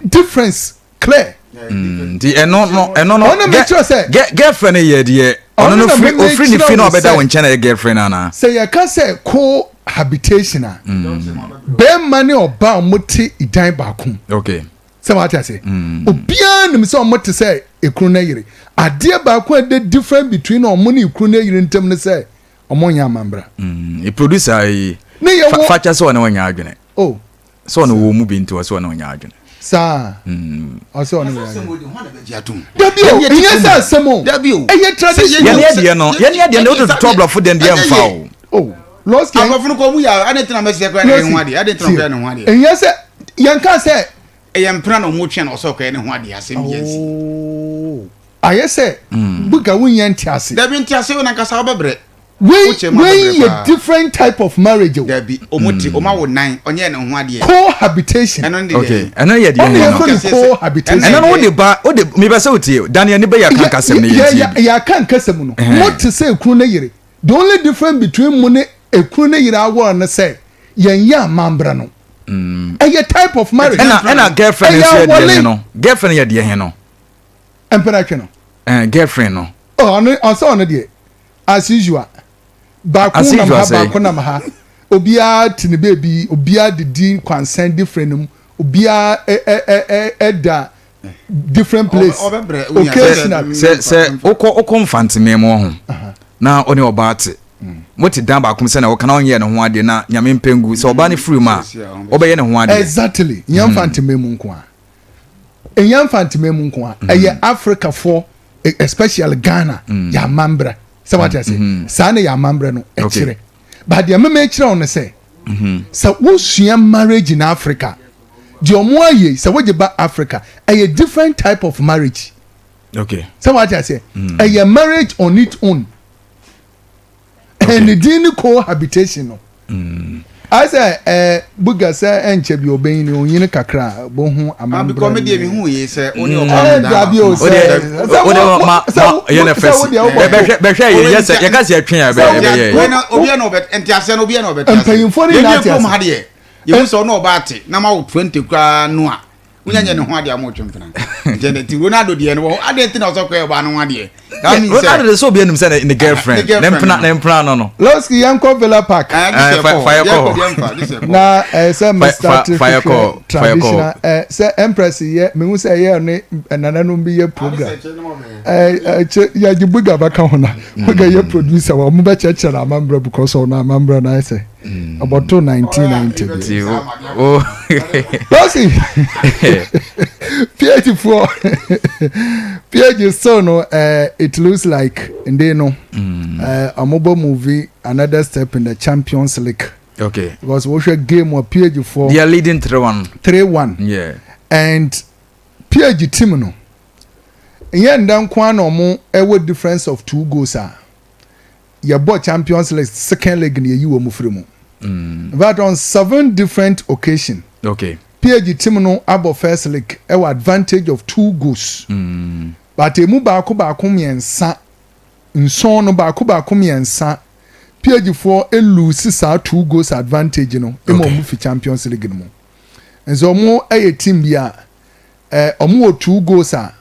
Difference clear. The no. Wanna make sure say girlfriend here the no free ni fi no better when China girlfriend ana. Say you can say cohabitation. Be money or ba moti idan bakum. Okay. So what I say? Obian nim so moti say ekunu na yire. Ade bakum the difference between money ekunu na yire ntem ne say omonya mambra. E producer yi facha so na wanya adwene. Oh. So no wo mu bi nti so na wanya adwene. Sa also no yes samo eye tradition ye de no to trouble for dem dem fa oh lost game afunu ko mu ya anetina mesi ekra ne ho ade adetina ko ne ho ade yes yanka say yempra no ho twe na so ko ne ho ade asem yes oh ayese buga wunya ntiase da bi ntiase wona kasa obebre we a different type of marriage. There be omuti oma wo nine onye ne ho ade. Cohabitation. Okay. And ye dey cohabitation. And no dey ba o dey me be say otie Daniel ni be ya kan kasem ne yeti. Ya kan kasem no. What to say ekru na yire. The only difference between money ekru na yire awo na say yen ya mambra no. A type of marriage. And a girlfriend is here dey no. Girlfriend ye dey he no. Emperor no. Girlfriend no. Oh, on so on dey. As usual. Bakuna maha obia tini baby obia didi consent different obia da different place occasional se oko mfante memo ho na oni obate moti dan bakum se na wo kana onye ne ho ade na nyame mpengu se oba ne free ma obeye ne ho ade exactly nyamfante memo nko a nyamfante memo nko a eye Africa for especially Ghana ya mambra. So what I say? Sana ya mambre no ekire. But the meme ekire on say. So wo sua marriage in Africa. The omo aye so we ba Africa. A different type of marriage. Okay. So what I say? A marriage on its own. And the dini cohabitation no. I say buga say enche bi oben ni onyin kakra bo hu amambre. Because me dey me hu ye say oni o ma ye na fesi be hwe ye yes ye ka se atwen ya be ye obi na obet entiase no obi na obet empayimfo ni na atiase ma de ye so no obate na ma 20 kwa no a unyanya ne ho ade amotwe mpena nje ti Ronaldo de no ade ti na so kwa e ba no ade Ronaldo so be enum say in the girlfriend nempra no Lowski yanko Villa Park fire call na say me start fire call say empress ye me hu say ye ne nananum bi ye program ya jibuga baka hona buga ye producer wa mu be chechera amambra because ona amambra na say about 1990 oh Lowski PH so no it looks like and they know a mobile movie another step in the Champions League. Okay. Because we should game or PH4 they are leading 3-1. Yeah. And PH team no. Yeah, and then kwano mo a difference of 2 goals are. You bought Champions League second leg near you mu free mu. But on 7 different occasions. Okay. PG team no abo first leg e advantage of 2 goals but emu baako miensa nson no baako miensa PG for e lose sa 2 goals advantage no e mo mu fi Champions League no nso mo e team bia omo 2 goals a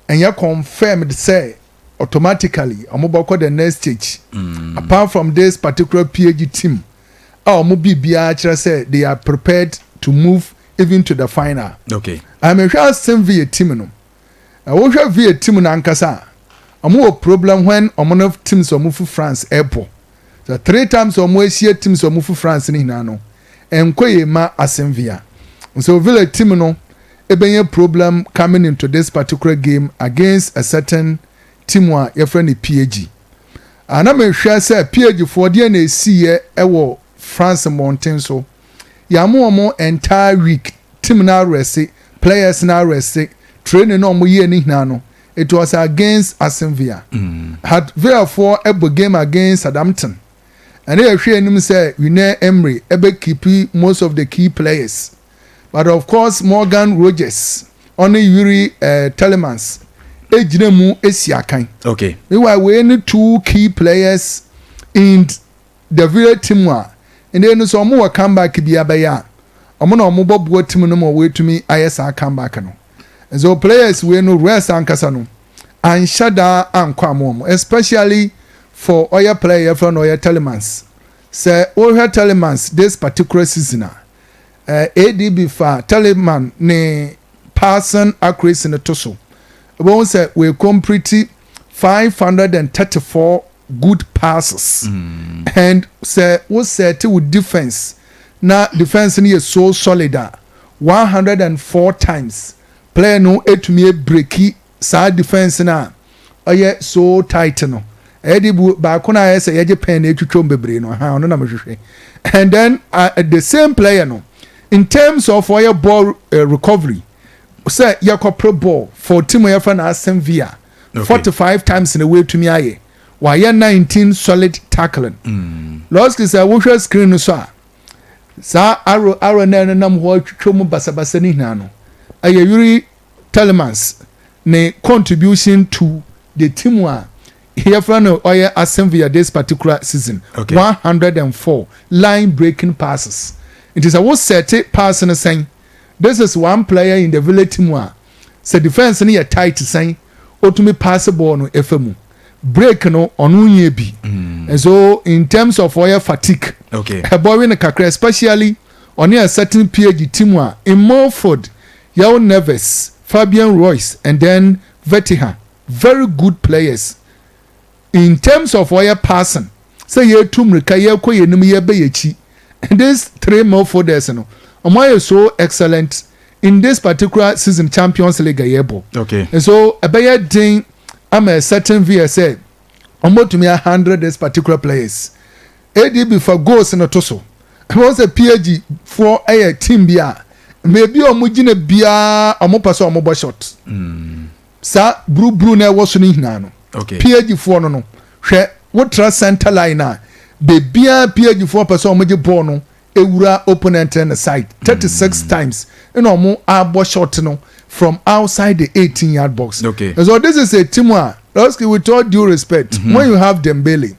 enye confirmed say automatically omo bako the next stage apart from this particular PG team omo bibia kire say they are prepared to move even to the final. Okay. I'm a sure same via team no. I will have via team na nkasa. Omo problem when omo of teams omo fu France airport. So 3 times omo asia teams omo fu France ni hina no. Enkoye ma asem via. So villa team no ebenye problem coming into this particular game against a certain team wa your friend PG. And I'm sure say PG for the na see e France mountain so yamu entire week team na rest players na rest training no mo ye ni no it was against Aston had therefore a game against Southampton and they hwe nim say Unai Emery ebe keep most of the key players but of course Morgan Rogers only Yuri Telemans ejina mu esiakan okay meanwhile we need 2 key players in the very team and then so mo come back bi abaya omo na omo bobo team no mo we to me ISA come back no and so players we no rest ankasa no and shada ankwa mo especially for oya player from oya Telemans say oya Telemans this particular season ADB for Teleman ne person accuracy ne to so we say we complete 534 good passes and say what set with defense na defense ni is so solid 104 times player no etumi breaki sa defense na oye so tight no edibu ba ko na say yeje pen na etwitwom bebre no ha ono na mehwehwe and then the same player no in terms of oye ball recovery say yakopro ball for team oye fa na Aston Villa 45 times in a way to me aye why 19 solid tackling last is a watch screen so sa arrow na nam ho twom basabasa ni hina no aye Yuri Telemans ne contribution to the team wa here from oye Aston Villa this particular season 104 line breaking passes it is a what set pass in saying this is one player in the Villa team wa say defense ni tight saying otumi pass ball no efemu break no onu ye bi and so in terms of oil fatigue okay a boy in a kakra especially on a certain PG team in Morford Yao Neves Fabian Royce and then Vetiha very good players in terms of oil passing say ye tumrika ye ko ye nim ye be yechi and this 3 Morforders no omo so excellent in this particular season Champions League yebo okay and so a better thing I'm a certain VSA almost to me 100 this particular players ADB for goals in a toso was a PG for a team bia maybe omugine bia omopaso omobo shot sa bru na was ni hina okay PG for no hwe what trust center line na be bia PG for person omoge ball no ewura opponent in the side 36 times and omo abo shot no from outside the 18-yard box. Okay. So this is a team with all due respect. When you have Dembele,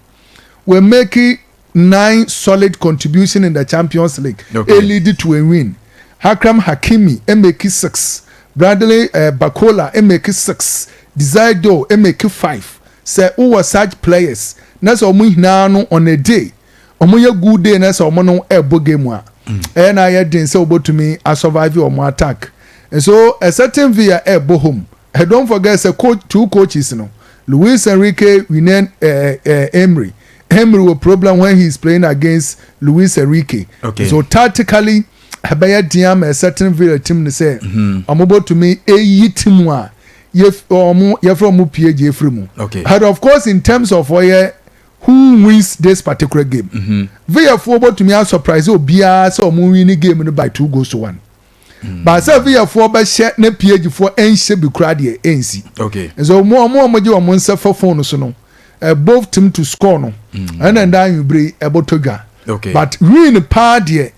we're making 9 solid contribution in the Champions League. Okay. A lead to a win. Hakram Hakimi, make 6. Bradley Bakola, make 6. Desirado, make 5. Say who were such players. That's all we now on a day. Omo good day na so omo no ebo game wa. And I didn't say about to me I survive or more attack. And so a certain via ebo home. And don't forget a coach 2 coaches no. Luis Enrique Unai Emery. Emery was problem when he's playing against Luis Enrique. Okay. So tactically abaya diam a certain via team ne say omo about to me e team wa ye from PG free. Okay. But of course in terms of who wins this particular game. Via forward to me are surprised obia so omo win game by 2 goals to 1. But say via for ba share na PG for enhye bi kra de ensi. Okay. So more je o monse for phone so no. Both team to score no. And then you bring about to ga. Okay. But win pa de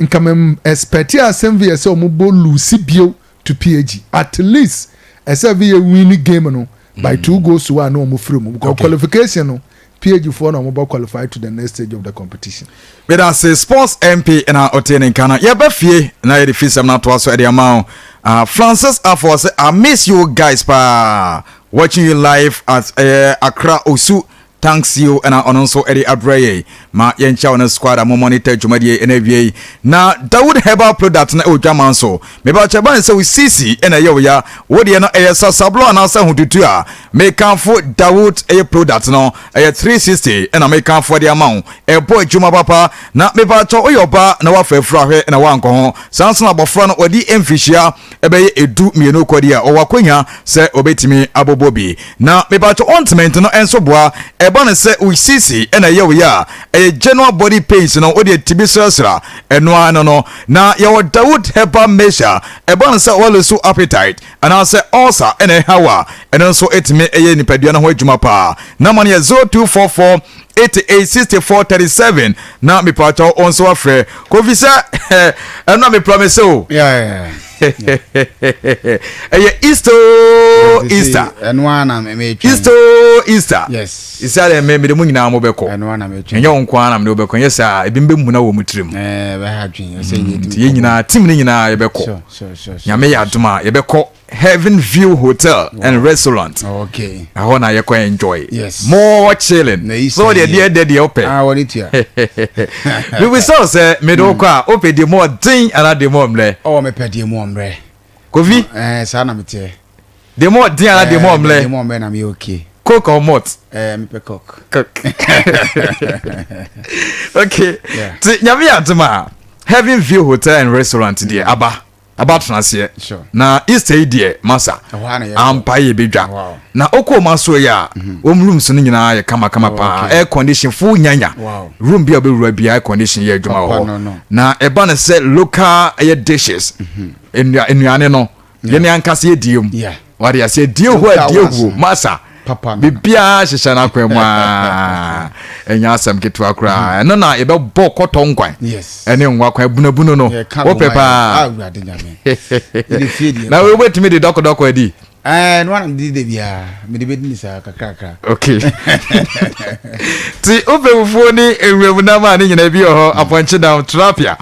nkame expect asem via say omubo lose bio to PAG at least as a via win game no by 2 goals to 1 no mo free mo because qualification no PAG for no mo qualify to the next stage of the competition. But as a sports MP in our Otene Ghana, yeah, Buffy, now the fees I'm not to us the amount. Francis Afos, I miss you guys pa watching you live at Accra Osu. Thanks you and also Eddie Abreye. Ma yencha on squad a monitor Jumadi NVA. Na Dawood Herbal product na Ojamanso. Meba Chaban so we CC and a yoya. What you know a sablo and answer who do ya. Make for Dawood a product no a 360 and I make for the amount. A boy Juma Papa na meba cho oyoba na wafe frahe and a wanko. Sanson about front or the emphisia ebe a do me no kodia or wakwenya se obetimi abobobi. Na meba cho ontment no enso boa Bana say we see and a year a general body pains no odi tibisra enwa no na your Dawood Herbal measure a bana say also appetite and I say also and a hawa and also it me a nipadua na ho adwuma pa na man 0244 886437 na me pacho onso afre kofisa and na me promise so yeah Easter and one am Easter yes isale me de munyina mo beko and one am enyo nkwa na me beko yes a ebimbe mu na wo mutrim be ha dwen say ye nyina tim ni nyina ye beko sure nyame ya aduma ye beko Heaven View Hotel and Restaurant. Okay. I wanna you can enjoy. Yes. More chilling. So the dear open. I want it here. We will so say me do kwa open the more thing and the more mle. Oh me pe the more mle. Kofi? Sana me tie. The more thing and the more mle. The more mle na me okay. Cook or malt? Me pe cook. Okay. Ti nyame atuma. Heaven View Hotel and Restaurant there aba. About transie na Easter die masa ampa ye bedwa na okwo maso ya rooms no nyina ye kama pa air condition full nyanya room bia obewura bia air condition ye adwuma ho na eba na say local air dishes enuane no ye ne ankase ye diem wari ase die ho adie ho masa papa bibia hyehyɛ na kwamwa enya asem ketu akura no na ebe bɔ kɔtɔ nkwan ene nwa kwa bunabuno no wo pepa awurade nyame na we wetimi de dɔkɔdɔkɔ adi no one did the bia me de bedini sa kakaka okay ti ofewufo ni ewuram na ma ni nyina bi ho aponche down tilapia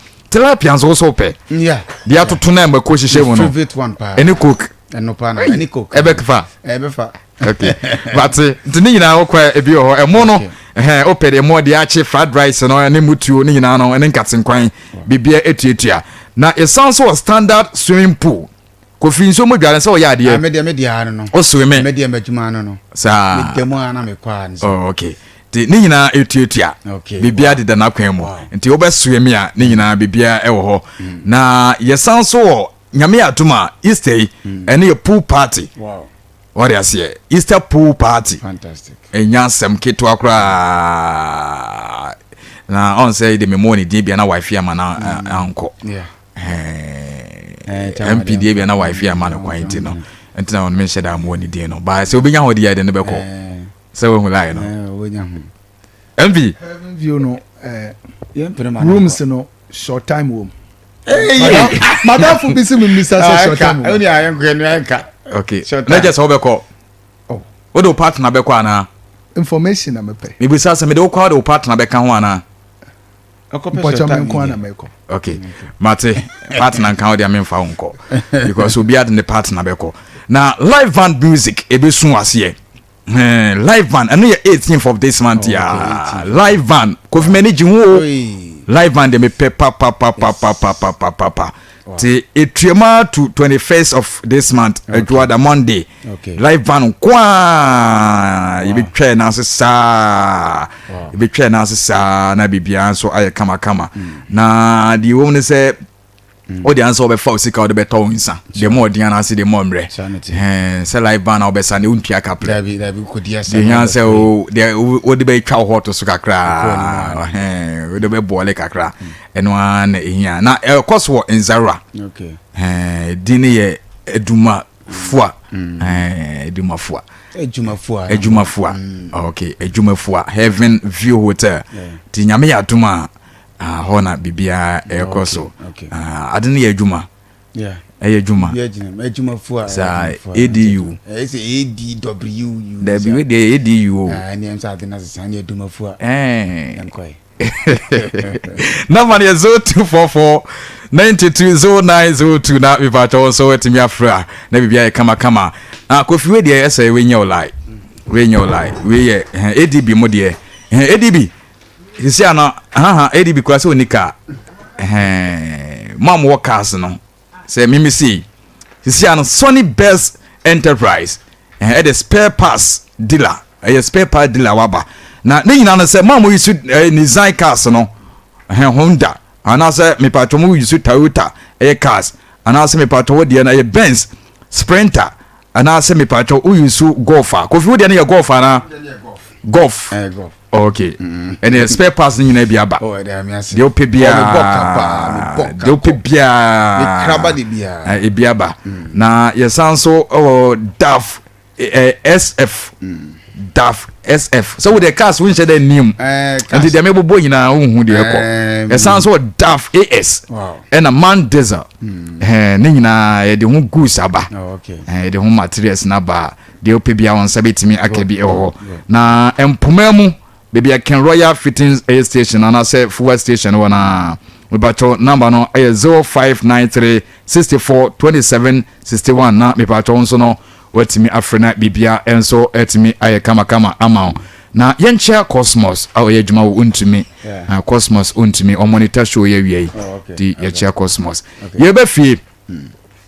nso so pe dia toto na mbako hyehyɛ mu no favorite one pa any cook no pa na any cook ebefa okay but the nyina okwa ebi ho emo no opere mo de achi fried rice no ne mutuo ne nyina no ne nkatenkwan bibia etuatua na it sounds so standard swimming pool kofi nso mo dware se o ya de me dia no o swim me dia majuma no sa me demo ana me kwa nso oh okay the ne nyina etuatua bibia de na kwan mu nti wo be swim a ne nyina bibia e wo ho na ye sounds so nyame atuma Easter ene a pool party what I say Easter pool party fantastic enya sem keto akra na on say the memoni dey bia na wife ama na anko MP dey bia na wife ama na kwanti no enti na on me sheda am woni dey no ba say obinya ho dey dey ne beko say we hulai no obinya ho MP Heaven View no rooms no short time home madam for busy me Mr. short time only I am going okay let's just obeko what do partner beko ana information na mepe me bisa se me do kwa do partner beka ho ana okay mate partner kan o me mfa honko because obi ad ne partner beko na live band music ebesun ase live band and the 18th of this month live band kofi manage ho live band me pe pa ti etriema to 21st of this month the Monday live band kwa you be try na sa you be try na sa na bibia so aye kama na the woman say o the answer be for sika o de beto insa the more the answer the more mre say live band o be sa ne untua kapla da bi kodia sa the answer o de be twa ho to so kakra o de be bole kakra eno an ehia na course wo nzara okay dini ye eduma fua eduma fua okay eduma fua Heaven View Hotel ti nyame ya duma hona bibia ekoso adene ye adwuma adwuma adwuma fu sa ADU ADW da bi we de ADU nem sa adena sa ne adwuma fu yankoi na man ye 0244 920902 na we ba to so etimi afra na bibia ye kama Kofi we de say we nya olai we ye ADB mo de ADB isi ana ADB kwase onika mam workers no say mimi see isi ana Sony Best Enterprise the spare parts dealer spare part dealer waba na ne nyina no say mam use design cars no Honda ana say me patro mo use Toyota cars ana say me patro de na Benz Sprinter ana say me patro use Golfer Kofi we de na Golfer na Golf okay and the spare parts ni na bia ba de opebia de opebia kraba de bia e bia ba na yesanso DAF SF DAF SF so with the cars we share the name and the mebo nyina hu de ekọ yesanso DAF AS and a man diesel ne nyina ye de hu goods aba de hu materials na ba de opebia won sabetimi akabi eho na empomemu baby I can Royal Fittings Air Station and I say fuel station wana we batcho number no 0593 64 27 61 na me batcho nso no wetimi afrena bibia enso etimi aye kama ama na yenche Cosmos aye adwuma wo untumi Cosmos untumi o monitor show ye wie di yenche Cosmos ye be fie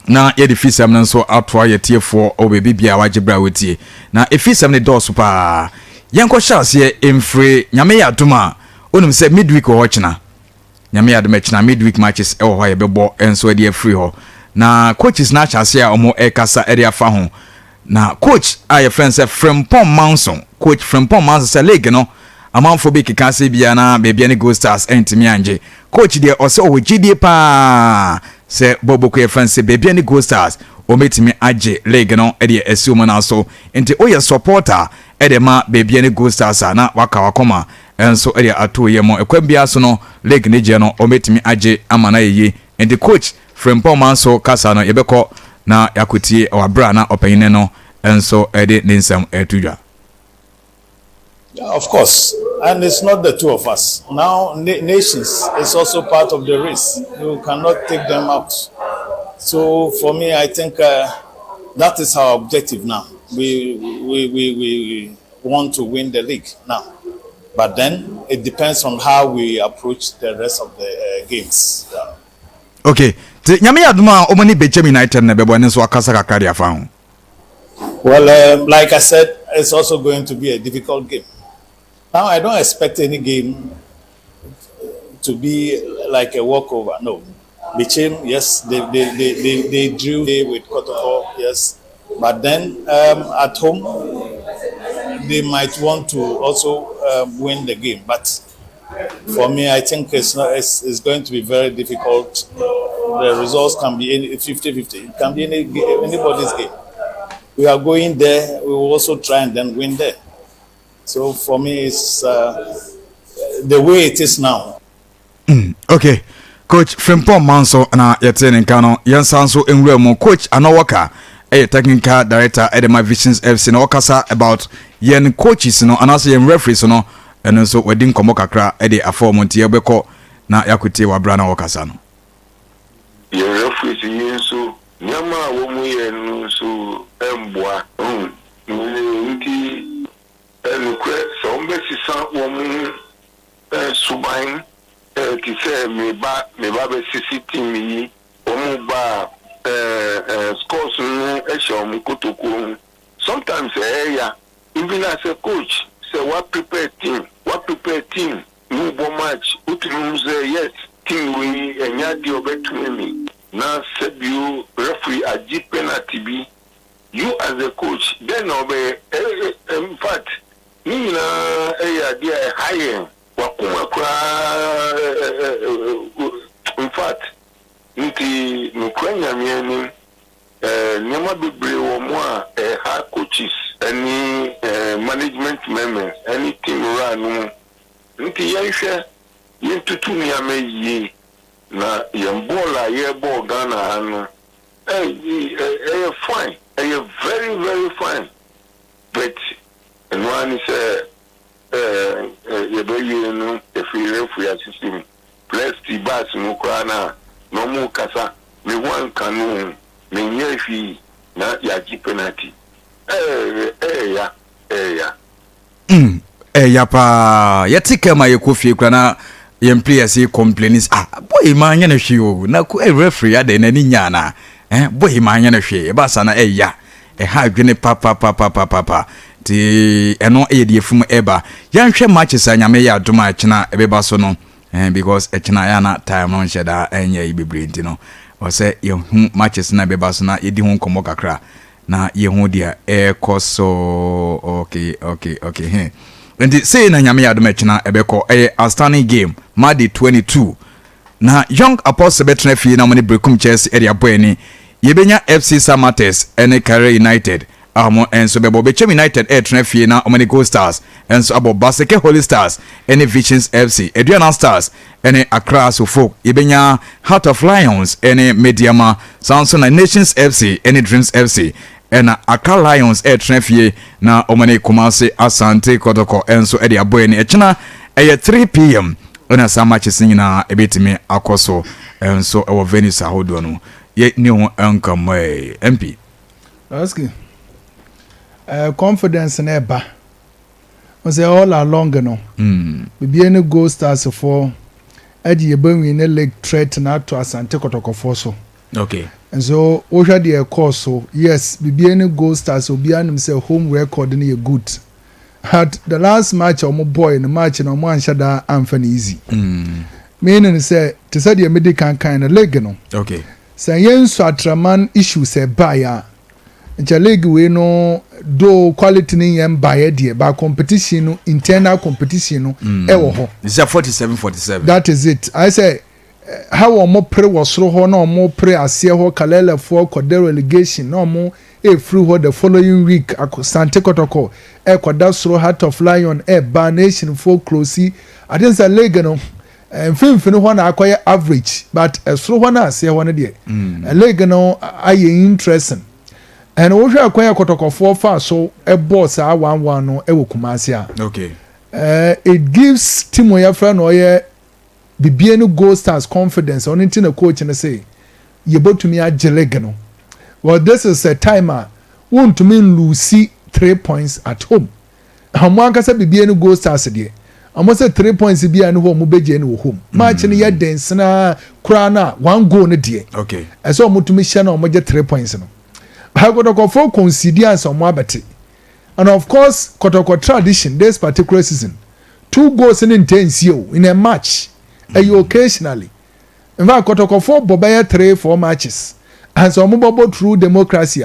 na ye di fisam nso atwa ye tiefo o be bibia wagibra wetie na efisam ne do super yanko chance ye emfre nyame ya duma onum se midweek ho china nyame ya duma china midweek matches e ho ye bebo enso e de free ho na coaches na chance ya omo e kasa area fa ho na coach aye friend se Frempong Manson coach Frempong Manson se league no amanfo be kika se bia na be bia ne Go Stars entimi anje coach de o se o gidie pa se bobo ko friend se be bia ne Go Stars o metimi age league no e de assume na so enti o ye supporter edema baby ne Go Stars na waka wakoma enso ere ato ye mo ekwambia so no league ne je no o metimi age amana ye and the coach Frempong Manson kasa no yebekọ na yakotie wabra na opanyine no enso ede ninsam etudwa. Of course, and it's not the two of us. Now nations is also part of the race. You cannot take them out. So for me, I think that is our objective now. We want to win the league now, but then it depends on how we approach the rest of the games. Okay, nyame aduma omani Bechem United na bebo ne so akasa kakari afa ho. Well, like I said, it's also going to be a difficult game. Now I don't expect any game to be like a walkover. No, Bechem, yes, they drew with Kotoko, yes. But then at home, they might want to also win the game. But for me, I think it's going to be very difficult. The results can be 50-50. It can be anybody's game. We are going there. We will also try and then win there. So for me, it's the way it is now. Okay. Coach Frempong Manson na yetene nkano yansanso enwura mu coach Anowaka technical director Edema Visions FC no okasa about yen coaches no anase yen referees no eno so wedi nkomo kakra ede aformonti yebekọ na yakutie wabra na okasa no yen referees yen so nyama wo mu yen so emboa nti enukwe so mbesi san wo mu suban ki say me ba be sisi team yi omu ba scores no eshom kotoko sometimes even as a coach say what prepare team no bo match utu say yes team we enya di obetumi na said you referee agi penalty bi you as a coach then obey in fact ni na dia higher wakuma kwa in fact nti nukwanya mieni nyama bebre wo mo a ha coaches any management members any team run nti yenhwe yentutu ni ameyi na yembola yebo Ghana hano fine very very fine but one say yebeye no efiri system plus the bus no kwana no mu kasa me wan kanu me nyefi na yaji penalty ya pa yetike ma yekofie kura na yem players complaints boy man nya na hwe o na ko referee ade na ni nya na boy man nya na hwe ba sa na ha adwene pa ti eno de fum eba ya nhwe matches anyame ya adoma akina ebeba so no because ekina ya na time no nheda enya ibebre ntino o se ye hu matches na beba so na yedi hu komo kakra na ye hu dia koso okay and say na nyame ya adoma akina ebeko outstanding game Madi 22 na young apostle betna fie na mo ne brekum Chelsea area boy ni yebenya FC Samates ene Kare United enso bebo Bechem United betna fie na omani Gold Stars enso abo Baseke Holy Stars ene Visions FC Aduana Stars ene Accra Suffolk yebenya Heart of Lions ene Mediama Samson Nations FC ene Dreams FC ena Accra Lions betna fie na omani Kumasi Asante Kotoko enso ede aboy ni echina 3 p.m. Ona sa matches nyina ebetimi akoso enso ewo Venice ahodo no ye ni ho ankam MP aski confidence na eba o say all along no bibie ne Gold Stars for adi ye banwi ne league threat na to Asante Kotoko so okay and so o hwa de course so yes bibie ne Gold Stars obi anum say home record ne ye good. Had the last match on my boy in the match and on one shada amfani easy. Meaning say to say the medical kind of leg no. Okay. Say yen swatraman issue say buyer. Ncha leg we no do quality ni yen buyer there by competition no internal competition no ewo ho. Is that 47. That is it. I say how o mo pre wosoro ho na o mo pre ase ho kalele for kodero relegation na o mo through what the following week Asante Kotoko koda soro Heart of Lion ba nation for closey I think say leg no mfimfini ho na akoye average but soro ho na ase ho ne de leg no aye interesting and wo hwe akoye Kotoko for fa so boss 1-1 no wo Kumasi a okay it gives Timo ya friend oye bibie no Gold Stars confidence on into the coach and say you about to me a leg no. Well, this is a timer. Want to mean Lucy 3 points at home. Hamwanka said be any Gold Stars there. Almost 3 points be any home beje any home. Match ni ya dance na krana 1 goal ne die. Okay. Eso mo to me share na mo 3 points no. I got to for considerance on Mwabati. And of course, Kotoko tradition this particular season. 2 goals in intense in a match. Occasionally. In fact, Kotoko for Bobaya 3-4 matches. And so mobile through democracy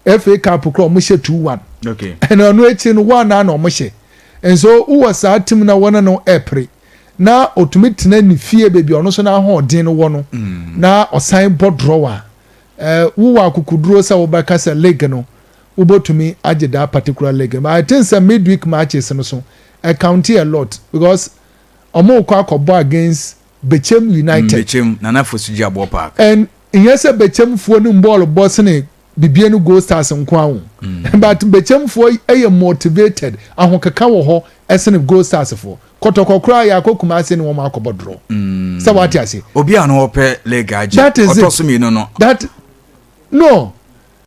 FA Cup kro mo she 2-1 okay and on waiting 1 na no mo she and so who was that team na one no epre na otumit na ni fie baby ono so na ho den no no na osan board drawer wo wa kukuduro sa wo baka sa leg no wo botumi age that particular leg but I think some midweek matches no so I count a lot because omo kwa akobo against Bechem United Bechem na na fosuji abo park and yes a Bechem fo no ball boss ne bibie no Gold Stars nko awo but Bechem fo e motivated ahokeka wo ho esene Gold Stars fo Kotoko kra ya akokuma ase ne wo ma akobodro so what you say obi an wo pe leg age otoso mi no that no